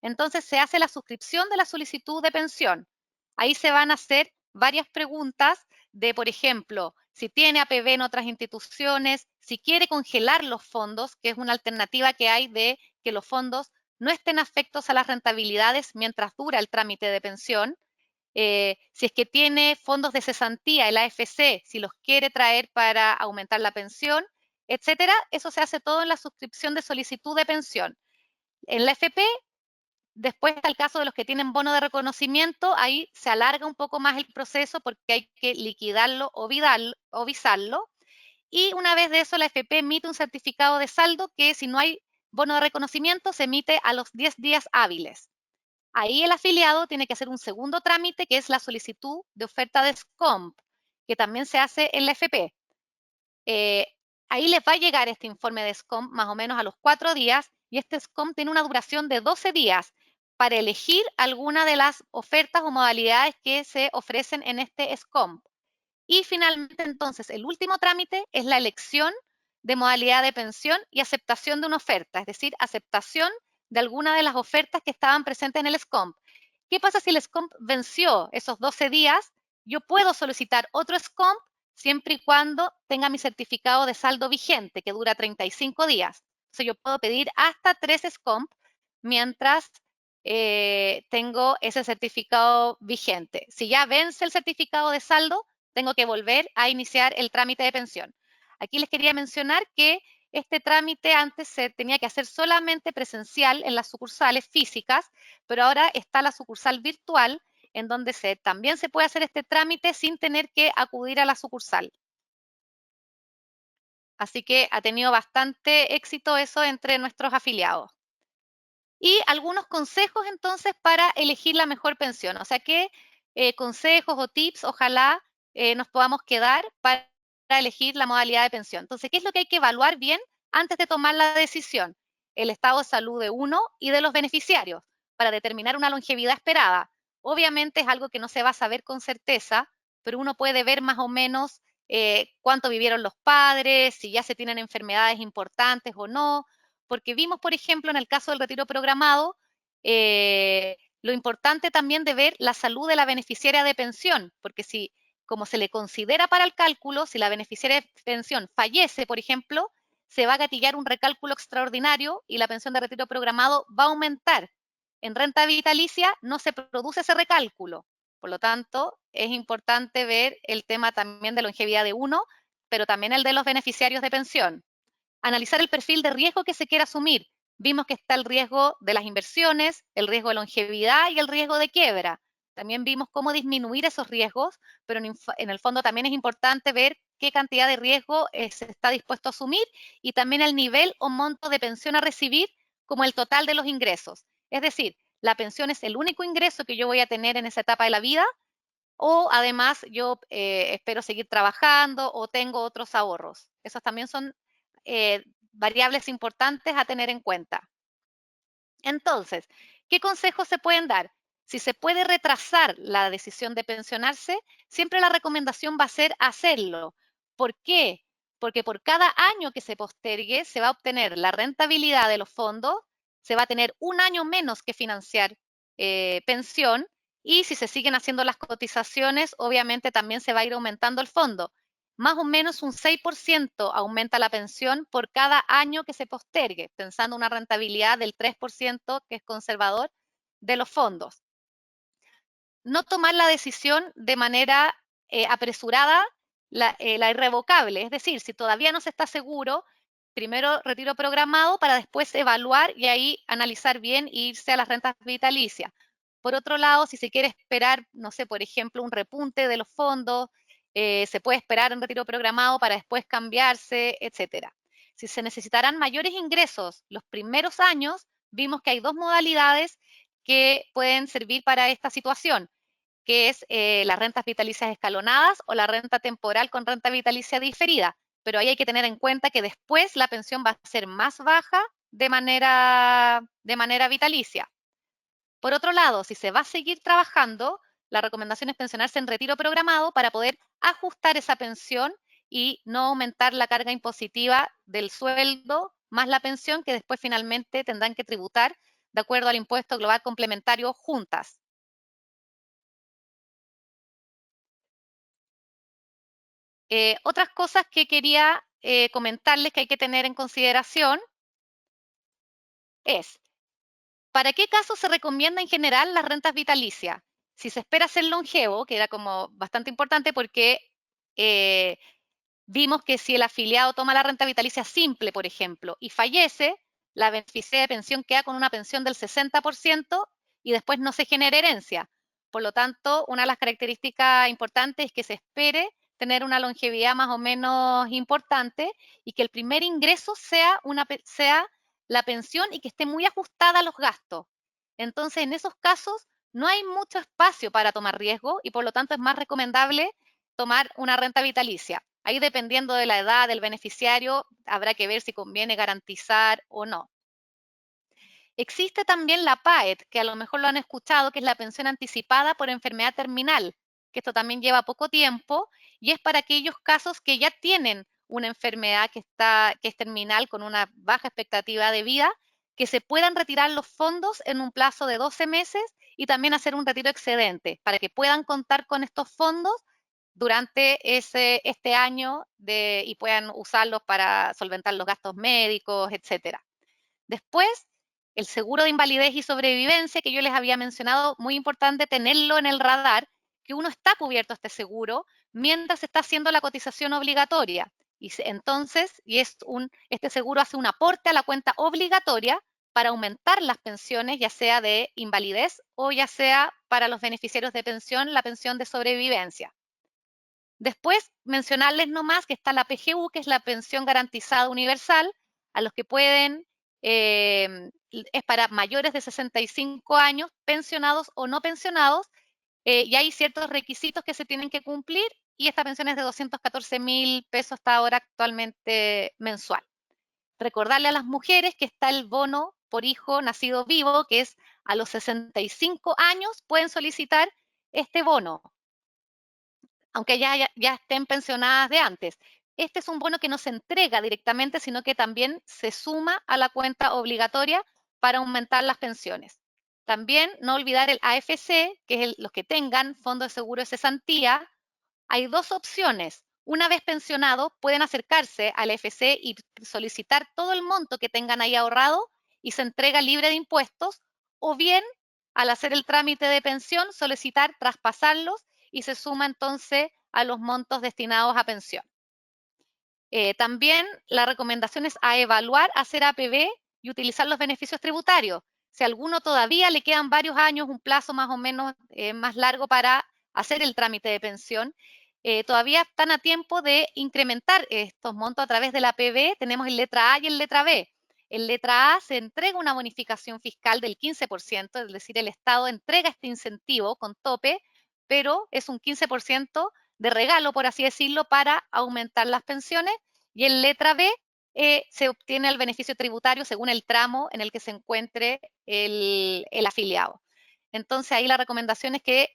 Entonces se hace la suscripción de la solicitud de pensión. Ahí se van a hacer varias preguntas de, por ejemplo, si tiene APB en otras instituciones, si quiere congelar los fondos, que es una alternativa que hay de que los fondos no estén afectos a las rentabilidades mientras dura el trámite de pensión. Si es que tiene fondos de cesantía, el AFC, si los quiere traer para aumentar la pensión, etcétera, eso se hace todo en la suscripción de solicitud de pensión. En la FP, después está el caso de los que tienen bono de reconocimiento, ahí se alarga un poco más el proceso porque hay que liquidarlo o visarlo. Y una vez de eso, la FP emite un certificado de saldo que si no hay bono de reconocimiento se emite a los 10 días hábiles. Ahí el afiliado tiene que hacer un segundo trámite que es la solicitud de oferta de SCOMP, que también se hace en la FP. Ahí les va a llegar este informe de SCOMP más o menos a los 4 días y este SCOMP tiene una duración de 12 días para elegir alguna de las ofertas o modalidades que se ofrecen en este SCOMP. Y finalmente, entonces, el último trámite es la elección de modalidad de pensión y aceptación de una oferta, es decir, aceptación de alguna de las ofertas que estaban presentes en el SCOMP. ¿Qué pasa si el SCOMP venció esos 12 días? Yo puedo solicitar otro SCOMP siempre y cuando tenga mi certificado de saldo vigente, que dura 35 días. Entonces, yo puedo pedir hasta 3 SCOMP mientras tengo ese certificado vigente. Si ya vence el certificado de saldo, tengo que volver a iniciar el trámite de pensión. Aquí les quería mencionar que este trámite antes se tenía que hacer solamente presencial en las sucursales físicas, pero ahora está la sucursal virtual en donde también se puede hacer este trámite sin tener que acudir a la sucursal. Así que ha tenido bastante éxito eso entre nuestros afiliados. Y algunos consejos entonces para elegir la mejor pensión. O sea, ¿qué consejos o tips ojalá nos podamos quedar para elegir la modalidad de pensión? Entonces, ¿qué es lo que hay que evaluar bien antes de tomar la decisión? El estado de salud de uno y de los beneficiarios para determinar una longevidad esperada. Obviamente es algo que no se va a saber con certeza, pero uno puede ver más o menos cuánto vivieron los padres, si ya se tienen enfermedades importantes o no, porque vimos, por ejemplo, en el caso del retiro programado, lo importante también de ver la salud de la beneficiaria de pensión, porque si, como se le considera para el cálculo, si la beneficiaria de pensión fallece, por ejemplo, se va a gatillar un recálculo extraordinario y la pensión de retiro programado va a aumentar. En renta vitalicia no se produce ese recálculo. Por lo tanto, es importante ver el tema también de longevidad de uno, pero también el de los beneficiarios de pensión. Analizar el perfil de riesgo que se quiere asumir. Vimos que está el riesgo de las inversiones, el riesgo de longevidad y el riesgo de quiebra. También vimos cómo disminuir esos riesgos, pero en el fondo también es importante ver qué cantidad de riesgo se está dispuesto a asumir y también el nivel o monto de pensión a recibir como el total de los ingresos. Es decir, la pensión es el único ingreso que yo voy a tener en esa etapa de la vida o además yo espero seguir trabajando o tengo otros ahorros. Esos también son variables importantes a tener en cuenta. Entonces, ¿qué consejos se pueden dar? Si se puede retrasar la decisión de pensionarse, siempre la recomendación va a ser hacerlo. ¿Por qué? Porque por cada año que se postergue se va a obtener la rentabilidad de los fondos, se va a tener un año menos que financiar pensión Y si se siguen haciendo las cotizaciones, obviamente también se va a ir aumentando el fondo. Más o menos un 6% aumenta la pensión por cada año que se postergue, pensando una rentabilidad del 3%, que es conservador, de los fondos. No tomar la decisión de manera apresurada, la irrevocable, es decir, si todavía no se está seguro, primero retiro programado para después evaluar y ahí analizar bien e irse a las rentas vitalicias. Por otro lado, si se quiere esperar, no sé, por ejemplo, un repunte de los fondos, se puede esperar en retiro programado para después cambiarse, etcétera. Si se necesitarán mayores ingresos los primeros años, vimos que hay dos modalidades que pueden servir para esta situación, que es las rentas vitalicias escalonadas o la renta temporal con renta vitalicia diferida. Pero ahí hay que tener en cuenta que después la pensión va a ser más baja de manera vitalicia. Por otro lado, si se va a seguir trabajando, la recomendación es pensionarse en retiro programado para poder ajustar esa pensión y no aumentar la carga impositiva del sueldo más la pensión, que después finalmente tendrán que tributar de acuerdo al impuesto global complementario juntas. Otras cosas que quería comentarles que hay que tener en consideración es, ¿para qué casos se recomienda en general las rentas vitalicias? Si se espera ser longevo, que era como bastante importante porque eh, vimos que si el afiliado toma la renta vitalicia simple, por ejemplo, y fallece, la beneficiaria de pensión queda con una pensión del 60% y después no se genera herencia. Por lo tanto, una de las características importantes es que se espere tener una longevidad más o menos importante y que el primer ingreso sea la pensión y que esté muy ajustada a los gastos. Entonces, en esos casos, no hay mucho espacio para tomar riesgo y por lo tanto es más recomendable tomar una renta vitalicia. Ahí, dependiendo de la edad del beneficiario, habrá que ver si conviene garantizar o no. Existe también la PAET, que a lo mejor lo han escuchado, que es la pensión anticipada por enfermedad terminal, que esto también lleva poco tiempo y es para aquellos casos que ya tienen una enfermedad que es terminal con una baja expectativa de vida, que se puedan retirar los fondos en un plazo de 12 meses y también hacer un retiro excedente para que puedan contar con estos fondos durante este año y puedan usarlos para solventar los gastos médicos, etcétera. Después, el seguro de invalidez y sobrevivencia, que yo les había mencionado, muy importante tenerlo en el radar, que uno está cubierto este seguro mientras se está haciendo la cotización obligatoria. Y entonces, este seguro hace un aporte a la cuenta obligatoria para aumentar las pensiones, ya sea de invalidez o ya sea para los beneficiarios de pensión, la pensión de sobrevivencia. Después, mencionarles nomás que está la PGU, que es la pensión garantizada universal, a los que pueden, es para mayores de 65 años, pensionados o no pensionados, y hay ciertos requisitos que se tienen que cumplir, y esta pensión es de 214.000 pesos hasta ahora actualmente mensual. Recordarle a las mujeres que está el bono por hijo nacido vivo, que es a los 65 años pueden solicitar este bono, aunque ya estén pensionadas de antes. Este es un bono que no se entrega directamente, sino que también se suma a la cuenta obligatoria para aumentar las pensiones. También no olvidar el AFC, que es los que tengan fondo de seguro de cesantía. Hay dos opciones. Una vez pensionados, pueden acercarse al AFC y solicitar todo el monto que tengan ahí ahorrado y se entrega libre de impuestos, o bien, al hacer el trámite de pensión, solicitar traspasarlos y se suma entonces a los montos destinados a pensión. También la recomendación es a evaluar, hacer APB y utilizar los beneficios tributarios. Si a alguno todavía le quedan varios años, un plazo más o menos más largo para hacer el trámite de pensión, todavía están a tiempo de incrementar estos montos a través de la APB. Tenemos el letra A y el letra B. En letra A se entrega una bonificación fiscal del 15%, es decir, el Estado entrega este incentivo con tope, pero es un 15% de regalo, por así decirlo, para aumentar las pensiones. Y en letra B se obtiene el beneficio tributario según el tramo en el que se encuentre el afiliado. Entonces, ahí la recomendación es que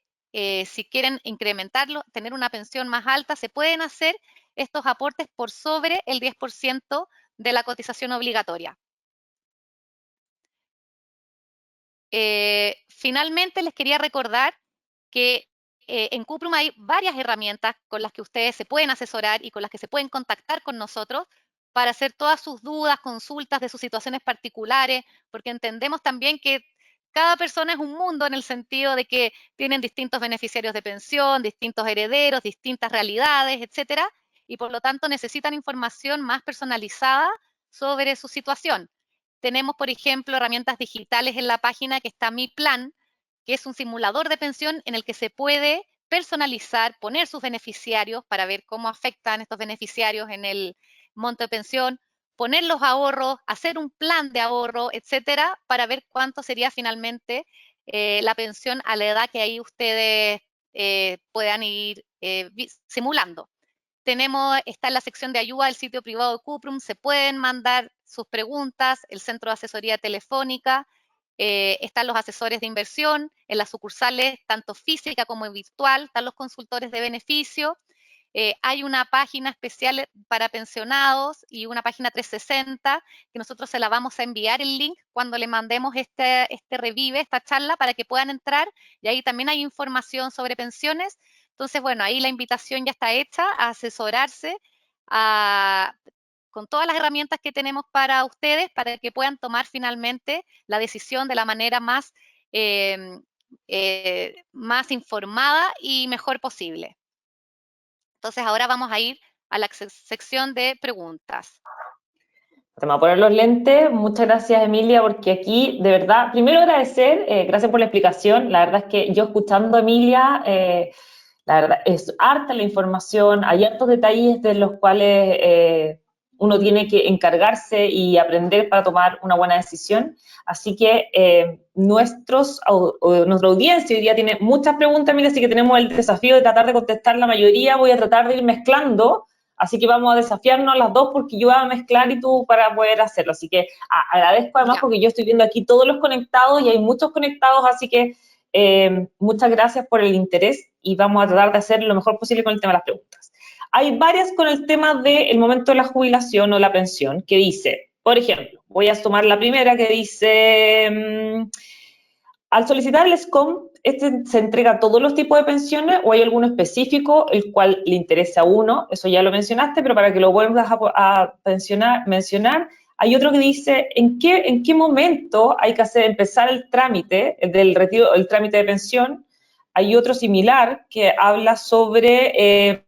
si quieren incrementarlo, tener una pensión más alta, se pueden hacer estos aportes por sobre el 10% de la cotización obligatoria. Finalmente, les quería recordar que en Cuprum hay varias herramientas con las que ustedes se pueden asesorar y con las que se pueden contactar con nosotros para hacer todas sus dudas, consultas de sus situaciones particulares, porque entendemos también que cada persona es un mundo en el sentido de que tienen distintos beneficiarios de pensión, distintos herederos, distintas realidades, etcétera, y por lo tanto necesitan información más personalizada sobre su situación. Tenemos, por ejemplo, herramientas digitales en la página que está Mi Plan, que es un simulador de pensión en el que se puede personalizar, poner sus beneficiarios para ver cómo afectan estos beneficiarios en el monto de pensión, poner los ahorros, hacer un plan de ahorro, etcétera, para ver cuánto sería finalmente la pensión a la edad que ahí ustedes puedan ir simulando. Está en la sección de ayuda del sitio privado de Cuprum, se pueden mandar sus preguntas, el centro de asesoría telefónica, están los asesores de inversión, en las sucursales, tanto física como virtual, están los consultores de beneficio, hay una página especial para pensionados y una página 360 que nosotros se la vamos a enviar el link cuando le mandemos este revive, esta charla, para que puedan entrar, y ahí también hay información sobre pensiones. Entonces, bueno, ahí la invitación ya está hecha a asesorarse con todas las herramientas que tenemos para ustedes, para que puedan tomar finalmente la decisión de la manera más informada y mejor posible. Entonces ahora vamos a ir a la sección de preguntas. Se me va a poner los lentes. Muchas gracias, Emilia, porque aquí, de verdad, primero agradecer, gracias por la explicación. La verdad es que yo escuchando a Emilia, la verdad, es harta la información, hay hartos detalles de los cuales uno tiene que encargarse y aprender para tomar una buena decisión. Así que nuestra audiencia hoy día tiene muchas preguntas, Emilia, así que tenemos el desafío de tratar de contestar la mayoría. Voy a tratar de ir mezclando. Así que vamos a desafiarnos las dos porque yo voy a mezclar y tú para poder hacerlo. Así que agradezco además porque yo estoy viendo aquí todos los conectados y hay muchos conectados, así que muchas gracias por el interés y vamos a tratar de hacer lo mejor posible con el tema de las preguntas. Hay varias con el tema del momento de la jubilación o la pensión que dice, por ejemplo, voy a tomar la primera que dice... al solicitar el SCOM, ¿este se entrega a todos los tipos de pensiones o hay alguno específico el cual le interesa a uno? Eso ya lo mencionaste, pero para que lo vuelvas a mencionar, hay otro que dice, ¿en qué momento hay que empezar el trámite del retiro, el trámite de pensión? Hay otro similar que habla sobre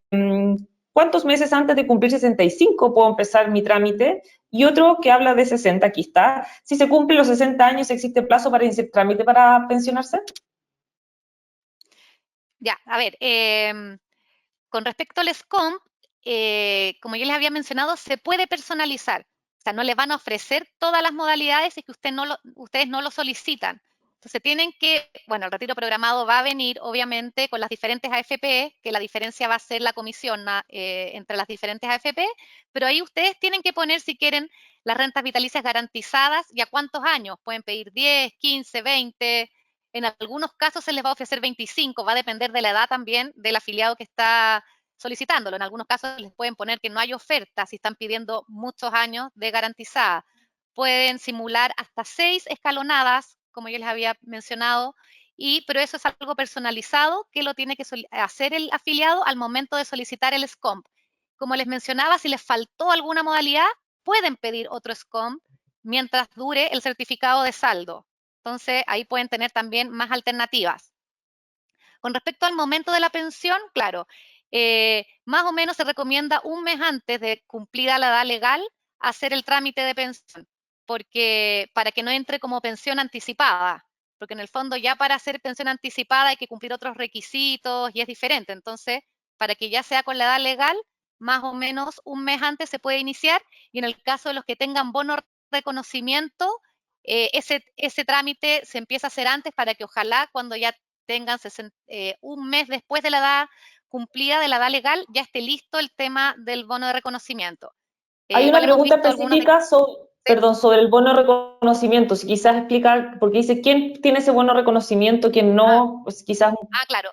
cuántos meses antes de cumplir 65 puedo empezar mi trámite, y otro que habla de 60, aquí está. Si se cumplen los 60 años, ¿existe plazo para iniciar trámite para pensionarse? Ya, a ver, con respecto al SCOM, como yo les había mencionado, se puede personalizar. O sea, no les van a ofrecer todas las modalidades si que ustedes no lo solicitan. Entonces tienen que, bueno, el retiro programado va a venir obviamente con las diferentes AFP, que la diferencia va a ser la comisión entre las diferentes AFP, pero ahí ustedes tienen que poner si quieren las rentas vitalicias garantizadas y a cuántos años. Pueden pedir 10, 15, 20, en algunos casos se les va a ofrecer 25, va a depender de la edad también del afiliado que está solicitándolo. En algunos casos les pueden poner que no hay oferta si están pidiendo muchos años de garantizada. Pueden simular hasta 6 escalonadas, como yo les había mencionado, pero eso es algo personalizado que lo tiene que hacer el afiliado al momento de solicitar el SCOMP. Como les mencionaba, si les faltó alguna modalidad, pueden pedir otro SCOMP mientras dure el certificado de saldo. Entonces, ahí pueden tener también más alternativas. Con respecto al momento de la pensión, claro, más o menos se recomienda un mes antes de cumplida la edad legal hacer el trámite de pensión, porque para que no entre como pensión anticipada, porque en el fondo ya para hacer pensión anticipada hay que cumplir otros requisitos y es diferente. Entonces, para que ya sea con la edad legal, más o menos un mes antes se puede iniciar, y en el caso de los que tengan bono de reconocimiento, ese trámite se empieza a hacer antes para que ojalá cuando ya tengan un mes después de la edad cumplida, de la edad legal, ya esté listo el tema del bono de reconocimiento. Hay una Igual hemos pregunta visto algunos... específica sobre el bono de reconocimiento. Si quizás explicar, porque dice, ¿quién tiene ese bono de reconocimiento, quién no? Pues quizás... Claro.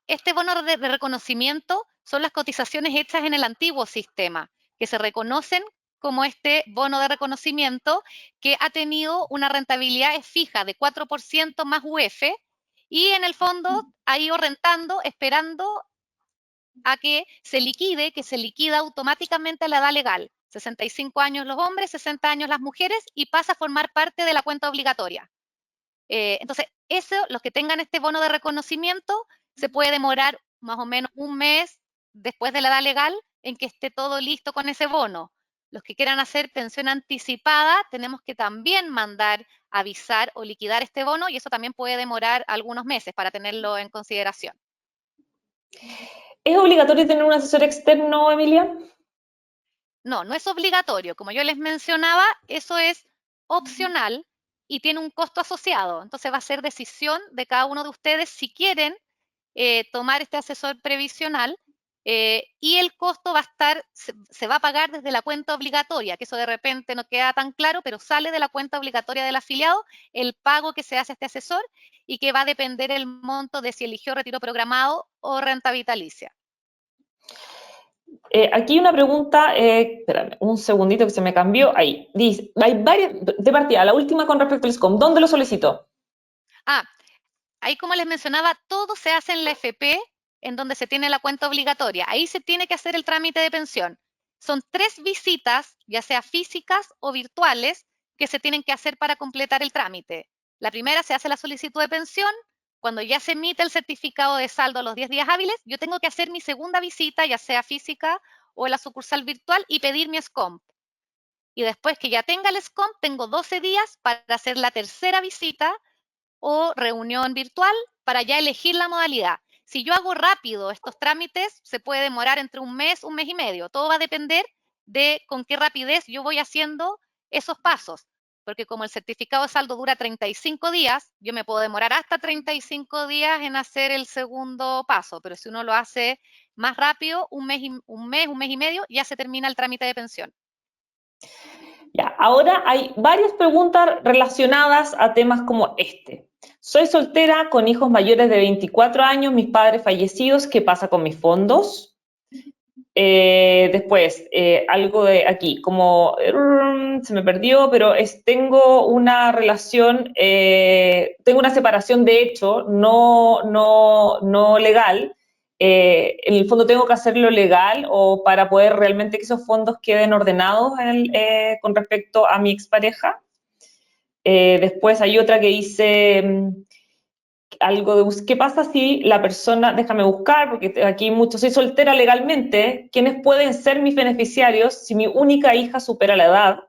Este bono de reconocimiento son las cotizaciones hechas en el antiguo sistema, que se reconocen como este bono de reconocimiento que ha tenido una rentabilidad fija de 4% más UF y en el fondo ha ido rentando, esperando a que se liquida automáticamente a la edad legal. 65 años los hombres, 60 años las mujeres, y pasa a formar parte de la cuenta obligatoria. Entonces, eso, los que tengan este bono de reconocimiento, se puede demorar más o menos un mes después de la edad legal en que esté todo listo con ese bono. Los que quieran hacer pensión anticipada, tenemos que también mandar avisar o liquidar este bono, y eso también puede demorar algunos meses para tenerlo en consideración. ¿Es obligatorio tener un asesor externo, Emilia? No, no es obligatorio. Como yo les mencionaba, eso es opcional y tiene un costo asociado. Entonces va a ser decisión de cada uno de ustedes si quieren tomar este asesor previsional, y el costo va a estar, se va a pagar desde la cuenta obligatoria, que eso de repente no queda tan claro, pero sale de la cuenta obligatoria del afiliado el pago que se hace a este asesor, y que va a depender el monto de si eligió retiro programado o renta vitalicia. Aquí una pregunta, espérame, un segundito que se me cambió. Ahí, dice, hay varias, de partida, la última con respecto al SCOM, ¿dónde lo solicito? Ah, ahí, como les mencionaba, todo se hace en la FP, en donde se tiene la cuenta obligatoria. Ahí se tiene que hacer el trámite de pensión. Son 3 visitas, ya sea físicas o virtuales, que se tienen que hacer para completar el trámite. La primera, se hace la solicitud de pensión. Cuando ya se emite el certificado de saldo a los 10 días hábiles, yo tengo que hacer mi segunda visita, ya sea física o en la sucursal virtual, y pedir mi SCOMP. Y después que ya tenga el SCOMP, tengo 12 días para hacer la tercera visita o reunión virtual, para ya elegir la modalidad. Si yo hago rápido estos trámites, se puede demorar entre un mes y medio. Todo va a depender de con qué rapidez yo voy haciendo esos pasos. Porque como el certificado de saldo dura 35 días, yo me puedo demorar hasta 35 días en hacer el segundo paso. Pero si uno lo hace más rápido, un mes y medio, ya se termina el trámite de pensión. Ya, ahora hay varias preguntas relacionadas a temas como este. Soy soltera con hijos mayores de 24 años, mis padres fallecidos, ¿qué pasa con mis fondos? Después, algo de aquí, como se me perdió, pero tengo una relación, tengo una separación de hecho, no legal. En el fondo tengo que hacerlo legal o para poder realmente que esos fondos queden ordenados con respecto a mi expareja. Después hay otra que dice algo de qué pasa si la persona, déjame buscar, porque aquí mucho, soy soltera legalmente, ¿quiénes pueden ser mis beneficiarios si mi única hija supera la edad?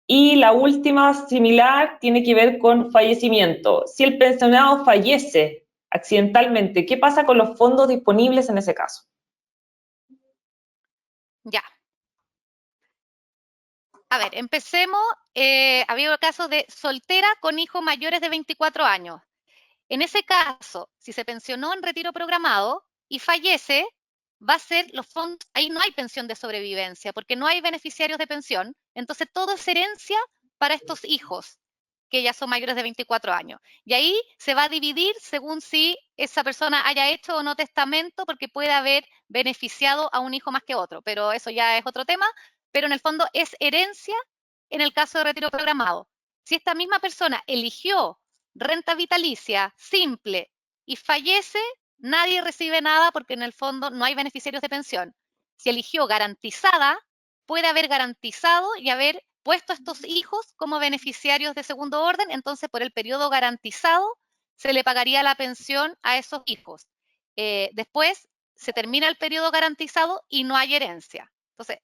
Y la última similar tiene que ver con fallecimiento. Si el pensionado fallece accidentalmente, ¿qué pasa con los fondos disponibles en ese caso? Ya. A ver, empecemos. Había casos de soltera con hijos mayores de 24 años. En ese caso, si se pensionó en retiro programado y fallece, va a ser los fondos, ahí no hay pensión de sobrevivencia, porque no hay beneficiarios de pensión, entonces todo es herencia para estos hijos, que ya son mayores de 24 años. Y ahí se va a dividir según si esa persona haya hecho o no testamento, porque puede haber beneficiado a un hijo más que otro, pero eso ya es otro tema. Pero en el fondo es herencia en el caso de retiro programado. Si esta misma persona eligió renta vitalicia simple y fallece, nadie recibe nada, porque en el fondo no hay beneficiarios de pensión. Si eligió garantizada, puede haber garantizado y haber puesto a estos hijos como beneficiarios de segundo orden, entonces por el periodo garantizado se le pagaría la pensión a esos hijos. Después se termina el periodo garantizado y no hay herencia. Entonces,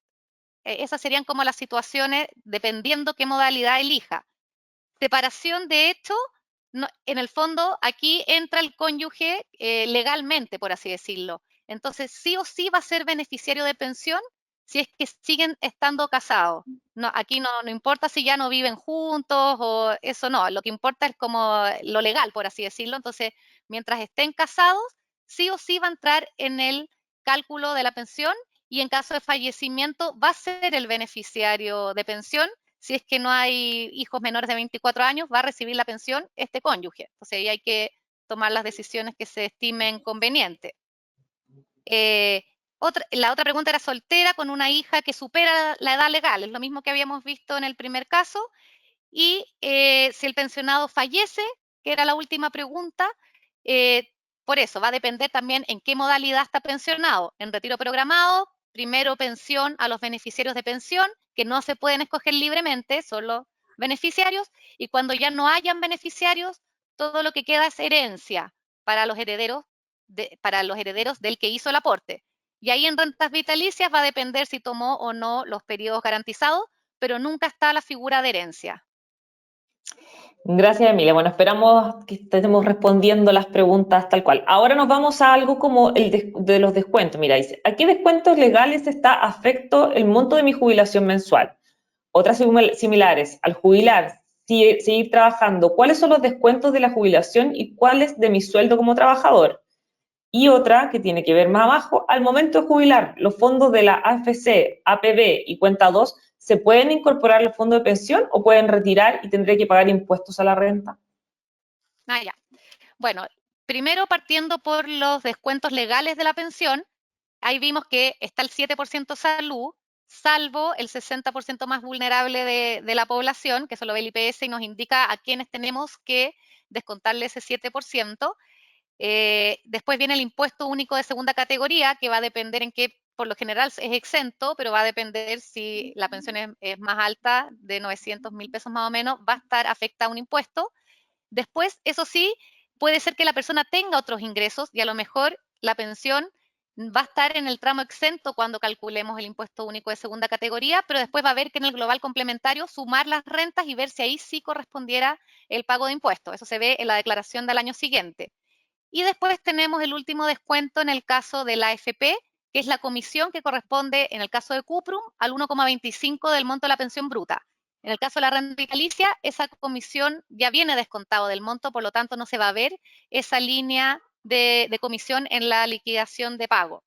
esas serían como las situaciones dependiendo qué modalidad elija. Separación de hecho, no, en el fondo aquí entra el cónyuge legalmente, por así decirlo. Entonces, sí o sí va a ser beneficiario de pensión si es que siguen estando casados. No, aquí no importa si ya no viven juntos o eso, no. Lo que importa es como lo legal, por así decirlo. Entonces, mientras estén casados, sí o sí va a entrar en el cálculo de la pensión, y en caso de fallecimiento va a ser el beneficiario de pensión. Si es que no hay hijos menores de 24 años, va a recibir la pensión este cónyuge. Entonces ahí hay que tomar las decisiones que se estimen convenientes. La otra pregunta era soltera con una hija que supera la edad legal. Es lo mismo que habíamos visto en el primer caso. Y si el pensionado fallece, que era la última pregunta, por eso va a depender también en qué modalidad está pensionado. En retiro programado, primero pensión a los beneficiarios de pensión, que no se pueden escoger libremente, solo beneficiarios, y cuando ya no hayan beneficiarios, todo lo que queda es herencia para los herederos, para los herederos del que hizo el aporte. Y ahí en rentas vitalicias va a depender si tomó o no los periodos garantizados, pero nunca está la figura de herencia. Gracias, Emilia. Bueno, esperamos que estemos respondiendo las preguntas tal cual. Ahora nos vamos a algo como el de los descuentos. Mira, dice, ¿a qué descuentos legales está afecto el monto de mi jubilación mensual? Otras similares, al jubilar, seguir trabajando, ¿cuáles son los descuentos de la jubilación y cuáles de mi sueldo como trabajador? Y otra que tiene que ver más abajo, al momento de jubilar, los fondos de la AFC, APB y cuenta 2, ¿se pueden incorporar los fondos de pensión o pueden retirar y tendré que pagar impuestos a la renta? Ah, ya. Bueno, primero partiendo por los descuentos legales de la pensión, ahí vimos que está el 7% salud, salvo el 60% más vulnerable de la población, que eso lo ve el IPS y nos indica a quienes tenemos que descontarle ese 7%. Después viene el impuesto único de segunda categoría, que va a depender en qué, por lo general es exento, pero va a depender si la pensión es más alta, de 900.000 pesos más o menos, va a estar afecta a un impuesto. Después, eso sí, puede ser que la persona tenga otros ingresos y a lo mejor la pensión va a estar en el tramo exento cuando calculemos el impuesto único de segunda categoría, pero después va a haber que en el global complementario sumar las rentas y ver si ahí sí correspondiera el pago de impuestos. Eso se ve en la declaración del año siguiente. Y después tenemos el último descuento en el caso de la AFP, que es la comisión que corresponde, en el caso de Cuprum, al 1,25 del monto de la pensión bruta. En el caso de la renta vitalicia, esa comisión ya viene descontado del monto, por lo tanto no se va a ver esa línea de comisión en la liquidación de pago.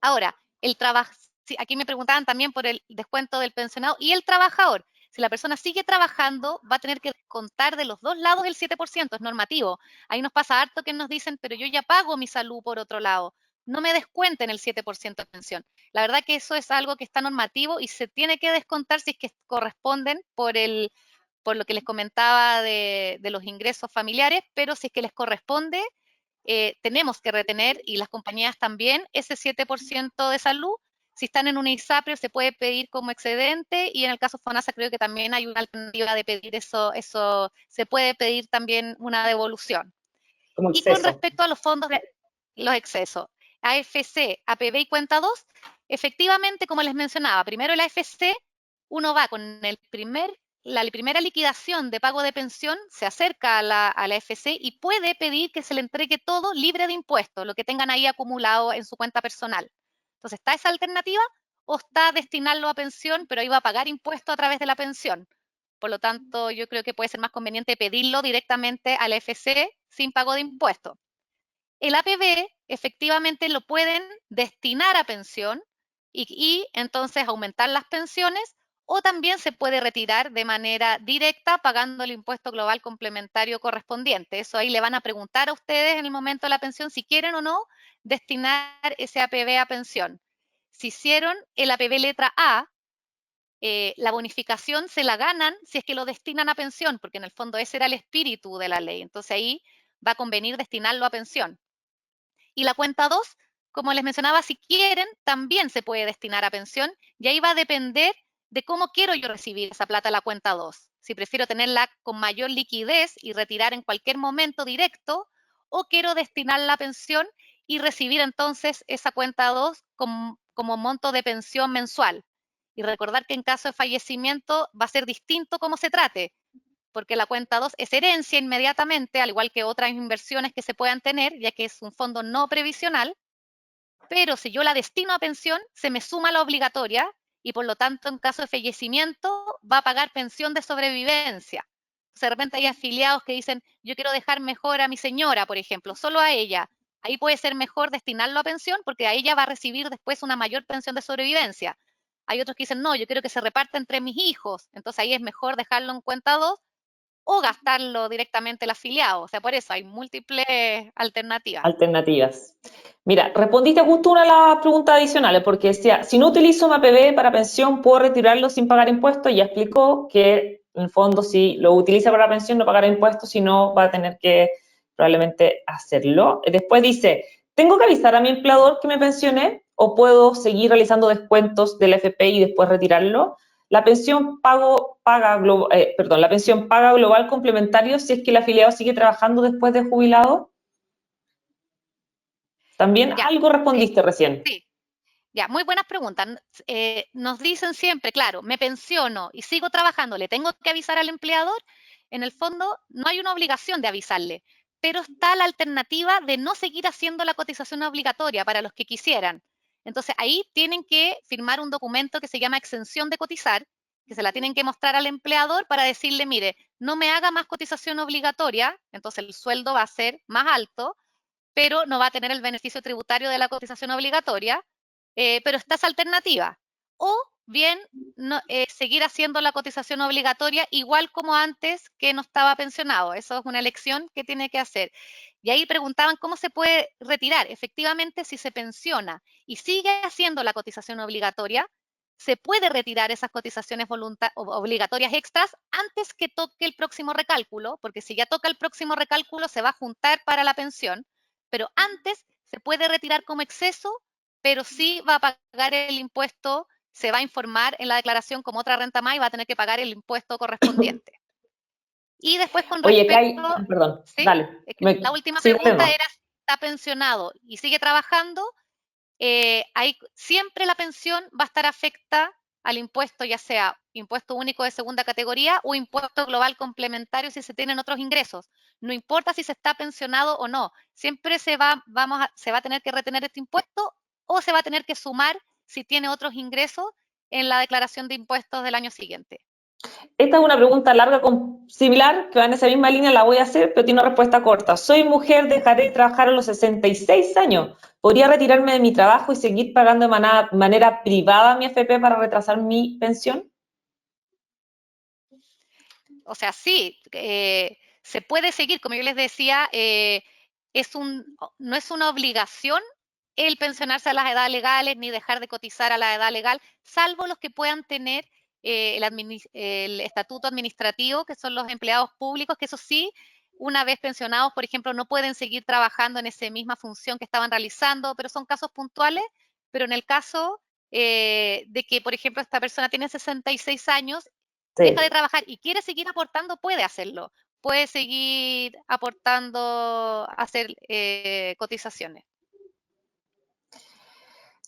Ahora, el trabajo, aquí me preguntaban también por el descuento del pensionado y el trabajador. Si la persona sigue trabajando, va a tener que descontar de los dos lados el 7%, es normativo. Ahí nos pasa harto que nos dicen, pero yo ya pago mi salud por otro lado, no me descuenten el 7% de pensión. La verdad que eso es algo que está normativo y se tiene que descontar si es que corresponden por lo que les comentaba de los ingresos familiares, pero si es que les corresponde, tenemos que retener, y las compañías también, ese 7% de salud. Si están en un ISAPRE se puede pedir como excedente, y en el caso FONASA creo que también hay una alternativa de pedir eso, se puede pedir también una devolución. Como Y con exceso. respecto a los fondos de los excesos, AFC, APB y cuenta 2, efectivamente, como les mencionaba, primero el AFC, uno va con la primera liquidación de pago de pensión, se acerca a la AFC y puede pedir que se le entregue todo libre de impuestos, lo que tengan ahí acumulado en su cuenta personal. Entonces, está esa alternativa, o está destinarlo a pensión, pero ahí va a pagar impuestos a través de la pensión. Por lo tanto, yo creo que puede ser más conveniente pedirlo directamente al AFC sin pago de impuestos. El APB efectivamente lo pueden destinar a pensión y entonces aumentar las pensiones, o también se puede retirar de manera directa pagando el impuesto global complementario correspondiente. Eso ahí le van a preguntar a ustedes en el momento de la pensión si quieren o no destinar ese APB a pensión. Si hicieron el APB letra A, la bonificación se la ganan si es que lo destinan a pensión, porque en el fondo ese era el espíritu de la ley. Entonces ahí va a convenir destinarlo a pensión. Y la cuenta 2, como les mencionaba, si quieren, también se puede destinar a pensión, y ahí va a depender de cómo quiero yo recibir esa plata a la cuenta 2. Si prefiero tenerla con mayor liquidez y retirar en cualquier momento directo, o quiero destinarla a pensión y recibir entonces esa cuenta 2 como monto de pensión mensual. Y recordar que en caso de fallecimiento va a ser distinto cómo se trate, porque la cuenta 2 es herencia inmediatamente, al igual que otras inversiones que se puedan tener, ya que es un fondo no previsional, pero si yo la destino a pensión, se me suma la obligatoria y por lo tanto en caso de fallecimiento va a pagar pensión de sobrevivencia. De repente hay afiliados que dicen, yo quiero dejar mejor a mi señora, por ejemplo, solo a ella. Ahí puede ser mejor destinarlo a pensión porque a ella va a recibir después una mayor pensión de sobrevivencia. Hay otros que dicen, no, yo quiero que se reparta entre mis hijos, entonces ahí es mejor dejarlo en cuenta 2 o gastarlo directamente el afiliado. O sea, por eso hay múltiples alternativas. Alternativas. Mira, respondiste justo una de las preguntas adicionales, porque decía, si no utilizo mi APB para pensión, ¿puedo retirarlo sin pagar impuestos? Y ya explicó que en el fondo, si lo utiliza para la pensión, no pagará impuestos, si no, va a tener que probablemente hacerlo. Después dice, ¿tengo que avisar a mi empleador que me pensioné o puedo seguir realizando descuentos del FP y después retirarlo? La pensión la pensión paga global complementario si es que el afiliado sigue trabajando después de jubilado. También Ya, algo respondiste recién. sí. Ya, muy buenas preguntas. Nos dicen siempre, claro, me pensiono y sigo trabajando, ¿le tengo que avisar al empleador? En el fondo, no hay una obligación de avisarle, pero está la alternativa de no seguir haciendo la cotización obligatoria para los que quisieran. Entonces, ahí tienen que firmar un documento que se llama exención de cotizar, que se la tienen que mostrar al empleador para decirle, mire, no me haga más cotización obligatoria, entonces el sueldo va a ser más alto, pero no va a tener el beneficio tributario de la cotización obligatoria, pero está esa alternativa. O bien no, seguir haciendo la cotización obligatoria igual como antes que no estaba pensionado. Eso es una elección que tiene que hacer. Y ahí preguntaban cómo se puede retirar. Efectivamente, si se pensiona y sigue haciendo la cotización obligatoria, se puede retirar esas cotizaciones obligatorias extras antes que toque el próximo recálculo, porque si ya toca el próximo recálculo se va a juntar para la pensión, pero antes se puede retirar como exceso, pero sí va a pagar el impuesto, se va a informar en la declaración como otra renta más y va a tener que pagar el impuesto correspondiente. Y después con Oye, acá respecto, hay, perdón, ¿sí? dale. La última Sí, dale pregunta nomás. era si está pensionado y sigue trabajando, ahí siempre la pensión va a estar afecta al impuesto, ya sea impuesto único de segunda categoría o impuesto global complementario si se tienen otros ingresos. No importa si se está pensionado o no, siempre se va a tener que retener este impuesto o se va a tener que sumar si tiene otros ingresos en la declaración de impuestos del año siguiente. Esta es una pregunta larga similar, que va en esa misma línea, la voy a hacer, pero tiene una respuesta corta. Soy mujer, dejaré de trabajar a los 66 años. ¿Podría retirarme de mi trabajo y seguir pagando de manera privada mi FP para retrasar mi pensión? O sea, sí, se puede seguir, como yo les decía, no es una obligación el pensionarse a las edades legales ni dejar de cotizar a la edad legal, salvo los que puedan tener el estatuto administrativo, que son los empleados públicos, que eso sí, una vez pensionados, por ejemplo, no pueden seguir trabajando en esa misma función que estaban realizando, pero son casos puntuales. Pero en el caso de que, por ejemplo, esta persona tiene 66 años, deja de Sí. trabajar y quiere seguir aportando, puede hacerlo. Puede seguir aportando, hacer cotizaciones.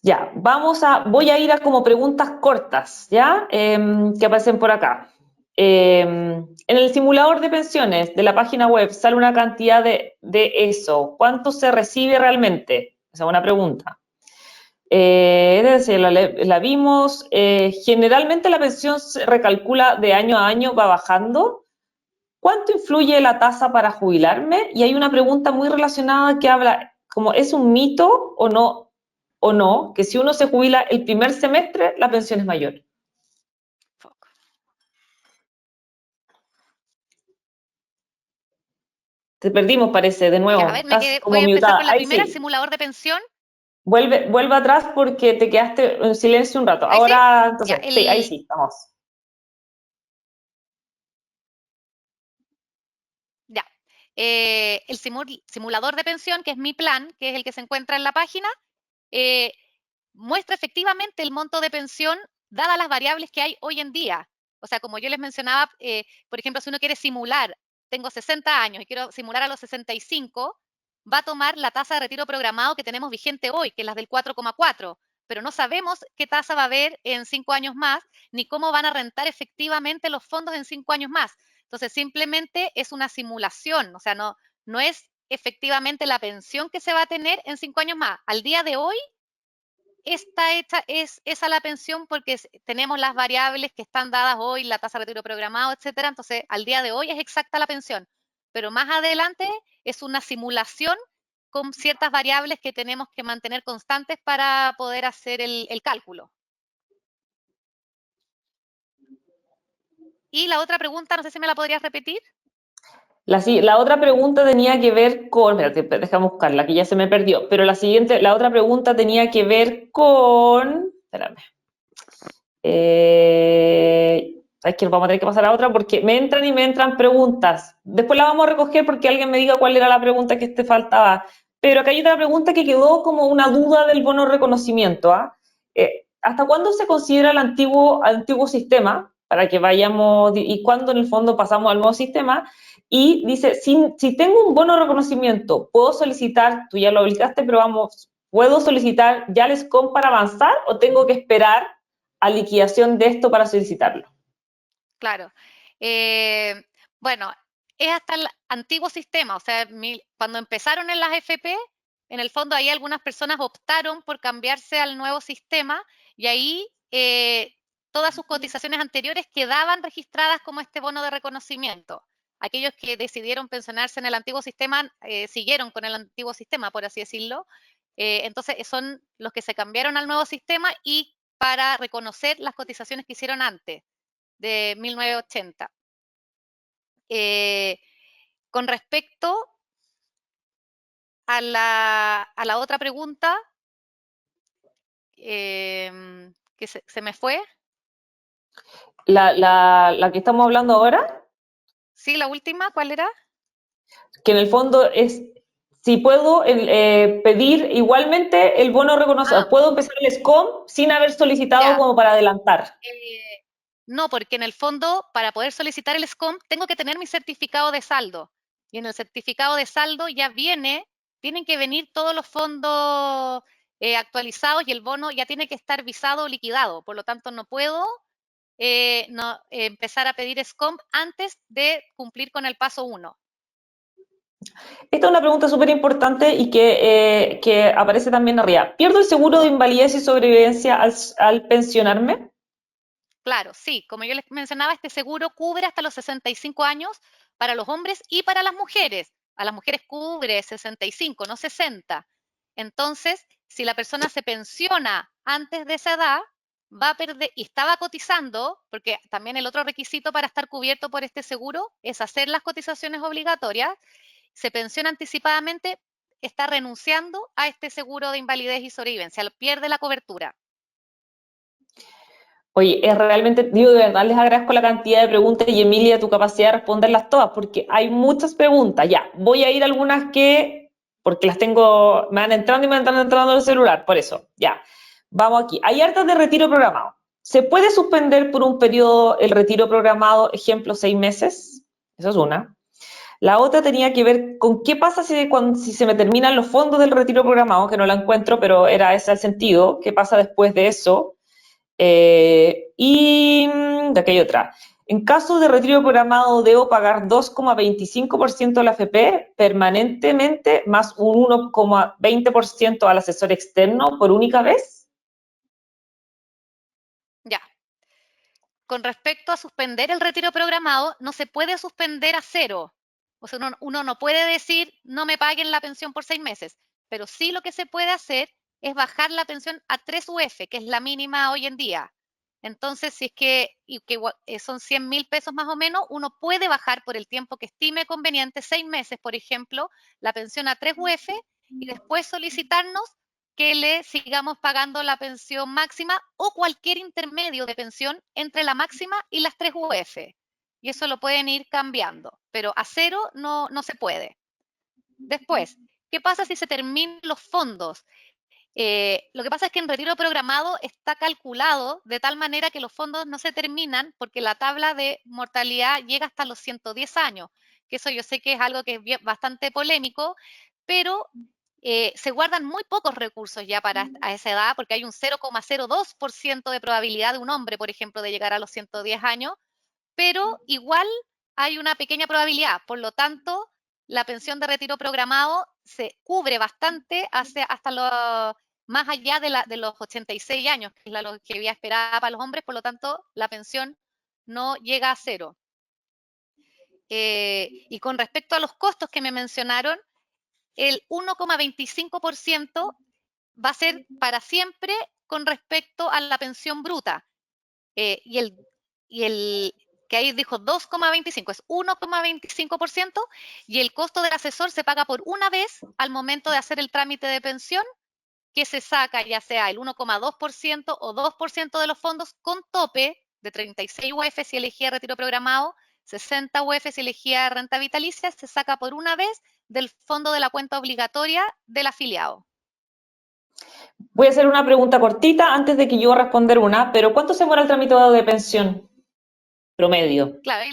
Ya, voy a ir a como preguntas cortas, ¿ya? Que aparecen por acá. En el simulador de pensiones de la página web sale una cantidad de eso. ¿Cuánto se recibe realmente? Esa es una pregunta. La vimos. Generalmente la pensión se recalcula de año a año, va bajando. ¿Cuánto influye la tasa para jubilarme? Y hay una pregunta muy relacionada que habla, como es un mito o no, que si uno se jubila el primer semestre, la pensión es mayor. Te perdimos, parece, de Ya, a nuevo. ver, Estás voy como a empezar mutada. con la Ahí primera, sí. simulador de pensión. Vuelve atrás porque te quedaste en silencio un rato. Ahí sí, Ahora, ya, entonces, sí, ahí sí, vamos. ya. El simulador de pensión, que es mi plan, que es el que se encuentra en la página, eh, muestra efectivamente el monto de pensión dadas las variables que hay hoy en día. O sea, como yo les mencionaba, por ejemplo, si uno quiere simular, tengo 60 años y quiero simular a los 65, va a tomar la tasa de retiro programado que tenemos vigente hoy, que es la del 4,4, pero no sabemos qué tasa va a haber en 5 años más, ni cómo van a rentar efectivamente los fondos en 5 años más. Entonces, simplemente es una simulación, o sea, no es efectivamente la pensión que se va a tener en 5 años más. Al día de hoy, es esa la pensión porque tenemos las variables que están dadas hoy, la tasa de retiro programado, etcétera. Entonces, al día de hoy es exacta la pensión, pero más adelante es una simulación con ciertas variables que tenemos que mantener constantes para poder hacer el cálculo. Y la otra pregunta, no sé si me la podrías repetir. La otra pregunta tenía que ver con, espérate, déjame buscarla, que ya se me perdió, pero la otra pregunta tenía que ver con, espérame, sabes que vamos a tener que pasar a otra porque me entran y me entran preguntas. Después la vamos a recoger porque alguien me diga cuál era la pregunta que te faltaba. Pero acá hay otra pregunta que quedó como una duda del bono reconocimiento. ¿Ah? ¿Hasta cuándo se considera el antiguo sistema? Para que vayamos, y cuándo en el fondo pasamos al nuevo sistema. Y dice, si tengo un bono reconocimiento, ¿puedo solicitar, tú ya lo aplicaste, pero vamos, ¿puedo solicitar ya el SCOM para avanzar o tengo que esperar a liquidación de esto para solicitarlo? Claro. Eh, bueno, es hasta el antiguo sistema, o sea, cuando empezaron en las FP, en el fondo ahí algunas personas optaron por cambiarse al nuevo sistema y ahí todas sus cotizaciones anteriores quedaban registradas como este bono de reconocimiento. Aquellos que decidieron pensionarse en el antiguo sistema siguieron con el antiguo sistema, por así decirlo. Entonces son los que se cambiaron al nuevo sistema y para reconocer las cotizaciones que hicieron antes de 1980. Con respecto a la otra pregunta, que se me fue. La que estamos hablando ahora, Sí, la última, ¿cuál era? que en el fondo es si puedo pedir igualmente el bono reconocido, Ah, puedo empezar el SCOM sin haber solicitado ya. como para adelantar. No, porque en el fondo, para poder solicitar el SCOM, tengo que tener mi certificado de saldo. Y en el certificado de saldo ya tienen que venir todos los fondos actualizados y el bono ya tiene que estar visado o liquidado. Por lo tanto, no puedo empezar a pedir SCOM antes de cumplir con el paso 1. Esta es una pregunta súper importante y que aparece también arriba. ¿Pierdo el seguro de invalidez y sobrevivencia al pensionarme? Claro, sí, como yo les mencionaba, este seguro cubre hasta los 65 años para los hombres y para las mujeres. A las mujeres cubre 65, no 60. Entonces, si la persona se pensiona antes de esa edad, va a perder, y estaba cotizando, porque también el otro requisito para estar cubierto por este seguro es hacer las cotizaciones obligatorias, se pensiona anticipadamente, está renunciando a este seguro de invalidez y sobrevivencia, pierde la cobertura. Oye, es realmente, digo, de verdad les agradezco la cantidad de preguntas y Emilia, tu capacidad de responderlas todas, porque hay muchas preguntas. Ya, voy a ir a algunas porque las tengo, me van entrando y me van entrando en el celular, por eso, ya. Vamos aquí. Hay hartas de retiro programado. ¿Se puede suspender por un periodo el retiro programado, ejemplo, 6 meses? Esa es una. La otra tenía que ver con qué pasa si se me terminan los fondos del retiro programado, que no la encuentro, pero era ese el sentido. ¿Qué pasa después de eso? De aquí hay otra. En caso de retiro programado, debo pagar 2,25% de la FP permanentemente más un 1,20% al asesor externo por única vez. Ya. Con respecto a suspender el retiro programado, no se puede suspender a cero. O sea, uno no puede decir no me paguen la pensión por 6 meses, pero sí lo que se puede hacer es bajar la pensión a 3 UF, que es la mínima hoy en día. Entonces, si es que son 100.000 pesos más o menos, uno puede bajar por el tiempo que estime conveniente, 6 meses, por ejemplo, la pensión a 3 UF y después solicitarnos que le sigamos pagando la pensión máxima o cualquier intermedio de pensión entre la máxima y las 3 UF. Y eso lo pueden ir cambiando, pero a cero no se puede. Después, ¿qué pasa si se terminan los fondos? Lo que pasa es que en retiro programado está calculado de tal manera que los fondos no se terminan porque la tabla de mortalidad llega hasta los 110 años, que eso yo sé que es algo que es bastante polémico, pero se guardan muy pocos recursos ya para a esa edad, porque hay un 0,02% de probabilidad de un hombre, por ejemplo, de llegar a los 110 años, pero igual hay una pequeña probabilidad. Por lo tanto, la pensión de retiro programado se cubre bastante hasta más allá de los 86 años, que es la longevidad esperada para los hombres, por lo tanto, la pensión no llega a cero. Y con respecto a los costos que me mencionaron, el 1,25% va a ser para siempre con respecto a la pensión bruta. Y el que ahí dijo 2,25 es 1,25% y el costo del asesor se paga por una vez al momento de hacer el trámite de pensión, que se saca ya sea el 1,2% o 2% de los fondos con tope de 36 UF si elegía retiro programado, 60 UF si elegía renta vitalicia, se saca por una vez del fondo de la cuenta obligatoria del afiliado. Voy a hacer una pregunta cortita antes de que yo responder una, pero ¿cuánto se demora el tramitado de pensión promedio? Claro,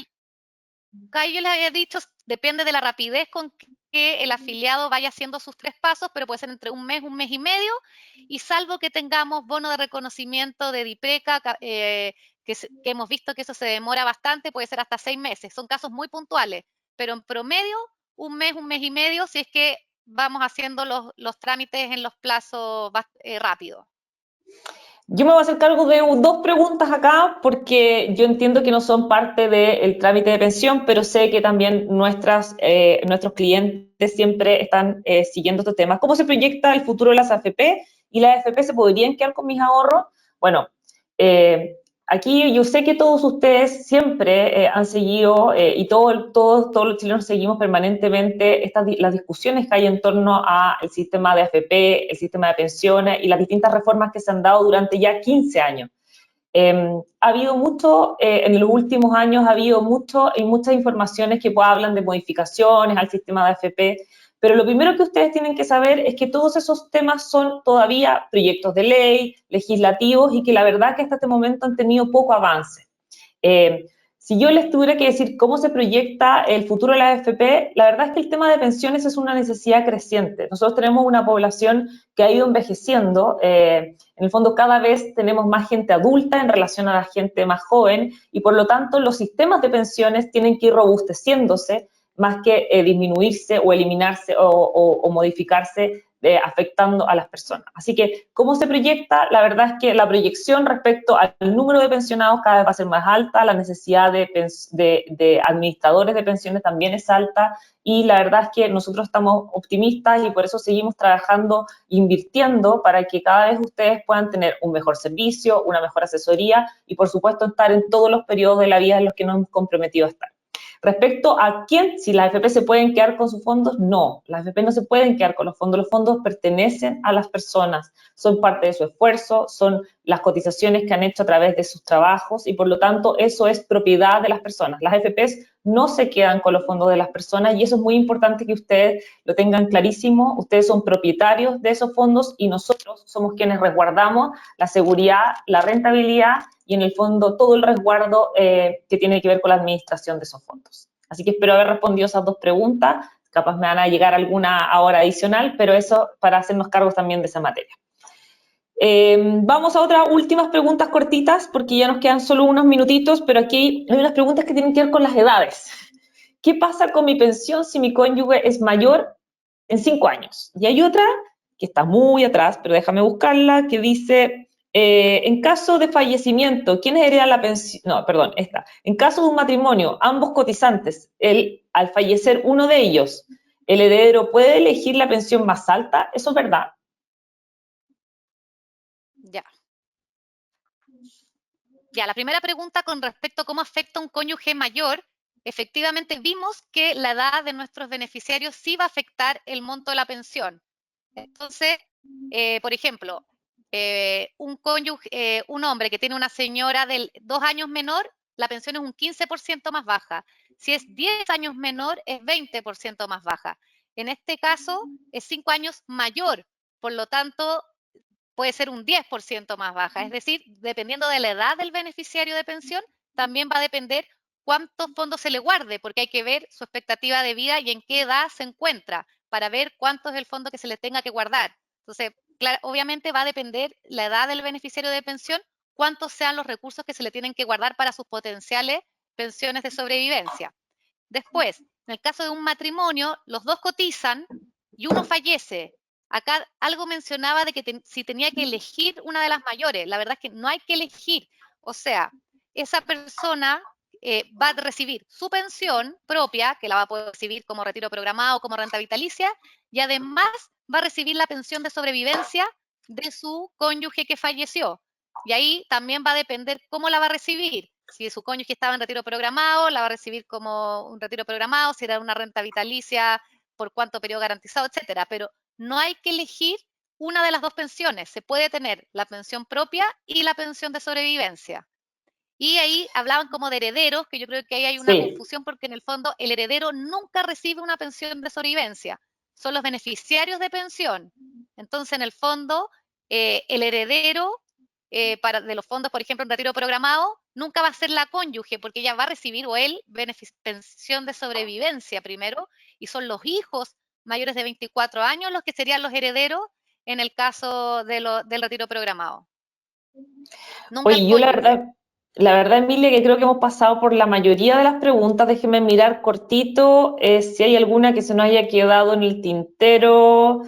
acá yo les había dicho, depende de la rapidez con que el afiliado vaya haciendo sus 3 pasos, pero puede ser entre un mes y medio, y salvo que tengamos bono de reconocimiento de DIPRECA, que hemos visto que eso se demora bastante, puede ser hasta 6 meses. Son casos muy puntuales, pero en promedio, un mes y medio, si es que vamos haciendo los trámites en los plazos rápidos. Yo me voy a hacer cargo de dos preguntas acá porque yo entiendo que no son parte del trámite de pensión, pero sé que también nuestros clientes siempre están siguiendo estos temas. ¿Cómo se proyecta el futuro de las AFP? ¿Y las AFP se podrían quedar con mis ahorros? Bueno, eh, aquí yo sé que todos ustedes siempre han seguido y todos los chilenos seguimos permanentemente las discusiones que hay en torno al sistema de AFP, el sistema de pensiones y las distintas reformas que se han dado durante ya 15 años. Ha habido mucho, en los últimos años ha habido mucho y muchas informaciones que hablan de modificaciones al sistema de AFP, pero lo primero que ustedes tienen que saber es que todos esos temas son todavía proyectos de ley, legislativos, y que la verdad que hasta este momento han tenido poco avance. Eh, si yo les tuviera que decir cómo se proyecta el futuro de la AFP, la verdad es que el tema de pensiones es una necesidad creciente. Nosotros tenemos una población que ha ido envejeciendo. En el fondo, cada vez tenemos más gente adulta en relación a la gente más joven y, por lo tanto, los sistemas de pensiones tienen que ir robusteciéndose más que disminuirse o eliminarse o modificarse afectando a las personas. Así que, ¿cómo se proyecta? La verdad es que la proyección respecto al número de pensionados cada vez va a ser más alta, la necesidad de administradores de pensiones también es alta, y la verdad es que nosotros estamos optimistas y por eso seguimos trabajando, invirtiendo para que cada vez ustedes puedan tener un mejor servicio, una mejor asesoría y, por supuesto, estar en todos los periodos de la vida en los que nos hemos comprometido a estar. Respecto a quién, si las AFP se pueden quedar con sus fondos, no, las AFP no se pueden quedar con los fondos pertenecen a las personas, son parte de su esfuerzo, son las cotizaciones que han hecho a través de sus trabajos y por lo tanto eso es propiedad de las personas. Las AFPs no se quedan con los fondos de las personas y eso es muy importante que ustedes lo tengan clarísimo, ustedes son propietarios de esos fondos y nosotros somos quienes resguardamos la seguridad, la rentabilidad y en el fondo todo el resguardo que tiene que ver con la administración de esos fondos. Así que espero haber respondido esas dos preguntas, capaz me van a llegar alguna ahora adicional, pero eso para hacernos cargos también de esa materia. Vamos a otras últimas preguntas cortitas, porque ya nos quedan solo unos minutitos, pero aquí hay unas preguntas que tienen que ver con las edades. ¿Qué pasa con mi pensión si mi cónyuge es mayor en 5 años? Y hay otra que está muy atrás, pero déjame buscarla, que dice, en caso de fallecimiento, ¿quiénes heredan la pensión? No, perdón, esta. En caso de un matrimonio, ambos cotizantes, al fallecer uno de ellos, ¿el heredero puede elegir la pensión más alta? ¿Eso es verdad? Ya. Ya, la primera pregunta con respecto a cómo afecta un cónyuge mayor, efectivamente vimos que la edad de nuestros beneficiarios sí va a afectar el monto de la pensión. Entonces, por ejemplo, un hombre que tiene una señora de 2 años menor, la pensión es un 15% más baja. Si es 10 años menor, es 20% más baja. En este caso, es 5 años mayor, por lo tanto, puede ser un 10% más baja. Es decir, dependiendo de la edad del beneficiario de pensión, también va a depender cuántos fondos se le guarde, porque hay que ver su expectativa de vida y en qué edad se encuentra para ver cuánto es el fondo que se le tenga que guardar. Entonces, claro, obviamente va a depender la edad del beneficiario de pensión, cuántos sean los recursos que se le tienen que guardar para sus potenciales pensiones de sobrevivencia. Después, en el caso de un matrimonio, los dos cotizan y uno fallece. Acá algo mencionaba de que si tenía que elegir una de las mayores. La verdad es que no hay que elegir. O sea, esa persona va a recibir su pensión propia, que la va a poder recibir como retiro programado, como renta vitalicia, y además va a recibir la pensión de sobrevivencia de su cónyuge que falleció. Y ahí también va a depender cómo la va a recibir. Si su cónyuge estaba en retiro programado, la va a recibir como un retiro programado, si era una renta vitalicia, por cuánto periodo garantizado, etcétera. Pero no hay que elegir una de las dos pensiones. Se puede tener la pensión propia y la pensión de sobrevivencia. Y ahí hablaban como de herederos, que yo creo que ahí hay una confusión porque en el fondo el heredero nunca recibe una pensión de sobrevivencia, son los beneficiarios de pensión. Entonces, en el fondo, el heredero de los fondos, por ejemplo, en retiro programado, nunca va a ser la cónyuge, porque ella va a recibir, o él, pensión de sobrevivencia primero, y son los hijos mayores de 24 años los que serían los herederos en el caso del retiro programado. Nunca Oye, el yo cónyuge. la verdad, Emilia, que creo que hemos pasado por la mayoría de las preguntas. Déjeme mirar cortito si hay alguna que se nos haya quedado en el tintero.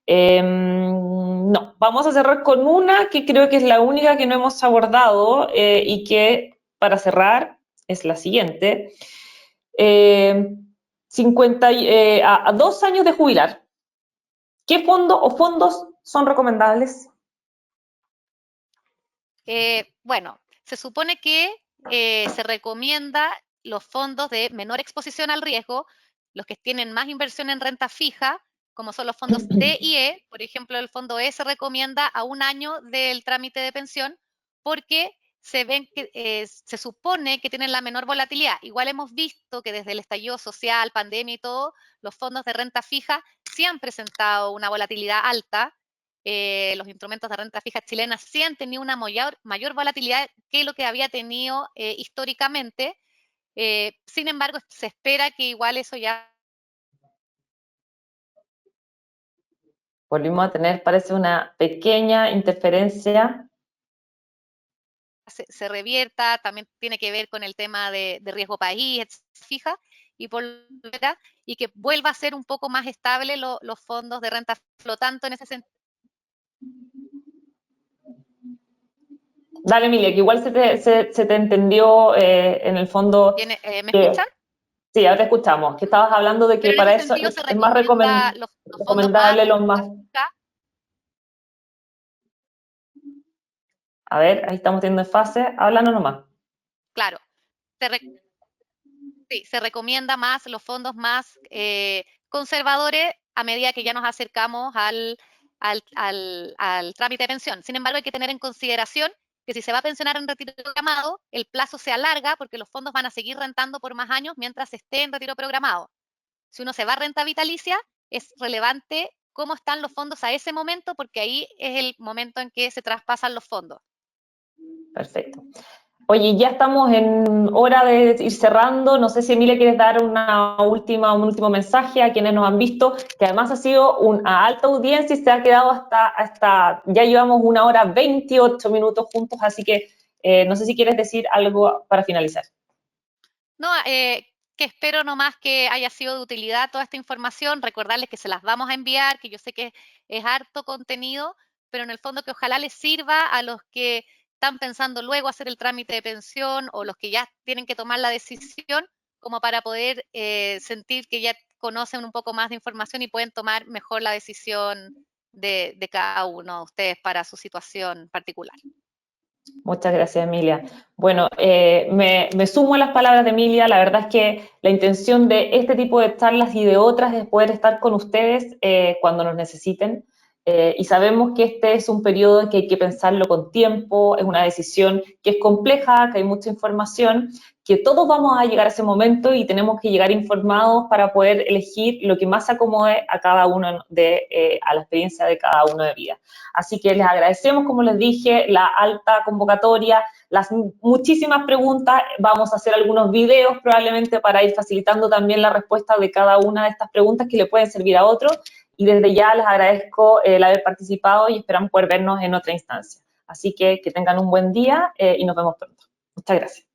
No, vamos a cerrar con una que creo que es la única que no hemos abordado y que, para cerrar, es la siguiente. 2 años de jubilar. ¿Qué fondo o fondos son recomendables? Bueno, se supone que se recomienda los fondos de menor exposición al riesgo, los que tienen más inversión en renta fija, como son los fondos D y E. Por ejemplo, el fondo E se recomienda a 1 año del trámite de pensión porque se supone que tienen la menor volatilidad. Igual hemos visto que desde el estallido social, pandemia y todo, los fondos de renta fija sí han presentado una volatilidad alta. Los instrumentos de renta fija chilenas sí han tenido una mayor volatilidad que lo que había tenido históricamente. Sin embargo, se espera que igual eso ya Volvimos a tener, parece, una pequeña interferencia. se revierta. También tiene que ver con el tema de riesgo país, fija, y que vuelva a ser un poco más estable los fondos de renta flotante en ese sentido. Dale, Emilia, que igual se te entendió en el fondo. ¿Me escuchan? Sí, ahora te escuchamos, que estabas hablando de que Pero en para ese eso sentido se es más recomienda los fondos más recomendable de los más. renta fija. A ver, ahí estamos teniendo fase, háblanos nomás. Claro, se recomienda más los fondos más conservadores a medida que ya nos acercamos al trámite de pensión. Sin embargo, hay que tener en consideración que si se va a pensionar en retiro programado, el plazo se alarga porque los fondos van a seguir rentando por más años mientras esté en retiro programado. Si uno se va a renta vitalicia, es relevante cómo están los fondos a ese momento porque ahí es el momento en que se traspasan los fondos. Perfecto. Oye, ya estamos en hora de ir cerrando. No sé si Emilia quieres dar un último mensaje a quienes nos han visto, que además ha sido una alta audiencia y se ha quedado ya llevamos 1 hora 28 minutos juntos, así que no sé si quieres decir algo para finalizar. No, que espero nomás que haya sido de utilidad toda esta información, recordarles que se las vamos a enviar, que yo sé que es harto contenido, pero en el fondo que ojalá les sirva a los que están pensando luego hacer el trámite de pensión o los que ya tienen que tomar la decisión, como para poder sentir que ya conocen un poco más de información y pueden tomar mejor la decisión de cada uno de ustedes para su situación particular. Muchas gracias, Emilia. Bueno, me sumo a las palabras de Emilia. La verdad es que la intención de este tipo de charlas y de otras es poder estar con ustedes cuando nos necesiten. Y sabemos que este es un periodo que hay que pensarlo con tiempo, es una decisión que es compleja, que hay mucha información, que todos vamos a llegar a ese momento y tenemos que llegar informados para poder elegir lo que más se acomode a cada uno a la experiencia de cada uno de vida. Así que les agradecemos, como les dije, la alta convocatoria, las muchísimas preguntas. Vamos a hacer algunos videos probablemente para ir facilitando también la respuesta de cada una de estas preguntas que le pueden servir a otros. Y desde ya les agradezco el haber participado y esperamos poder vernos en otra instancia. Así que tengan un buen día y nos vemos pronto. Muchas gracias.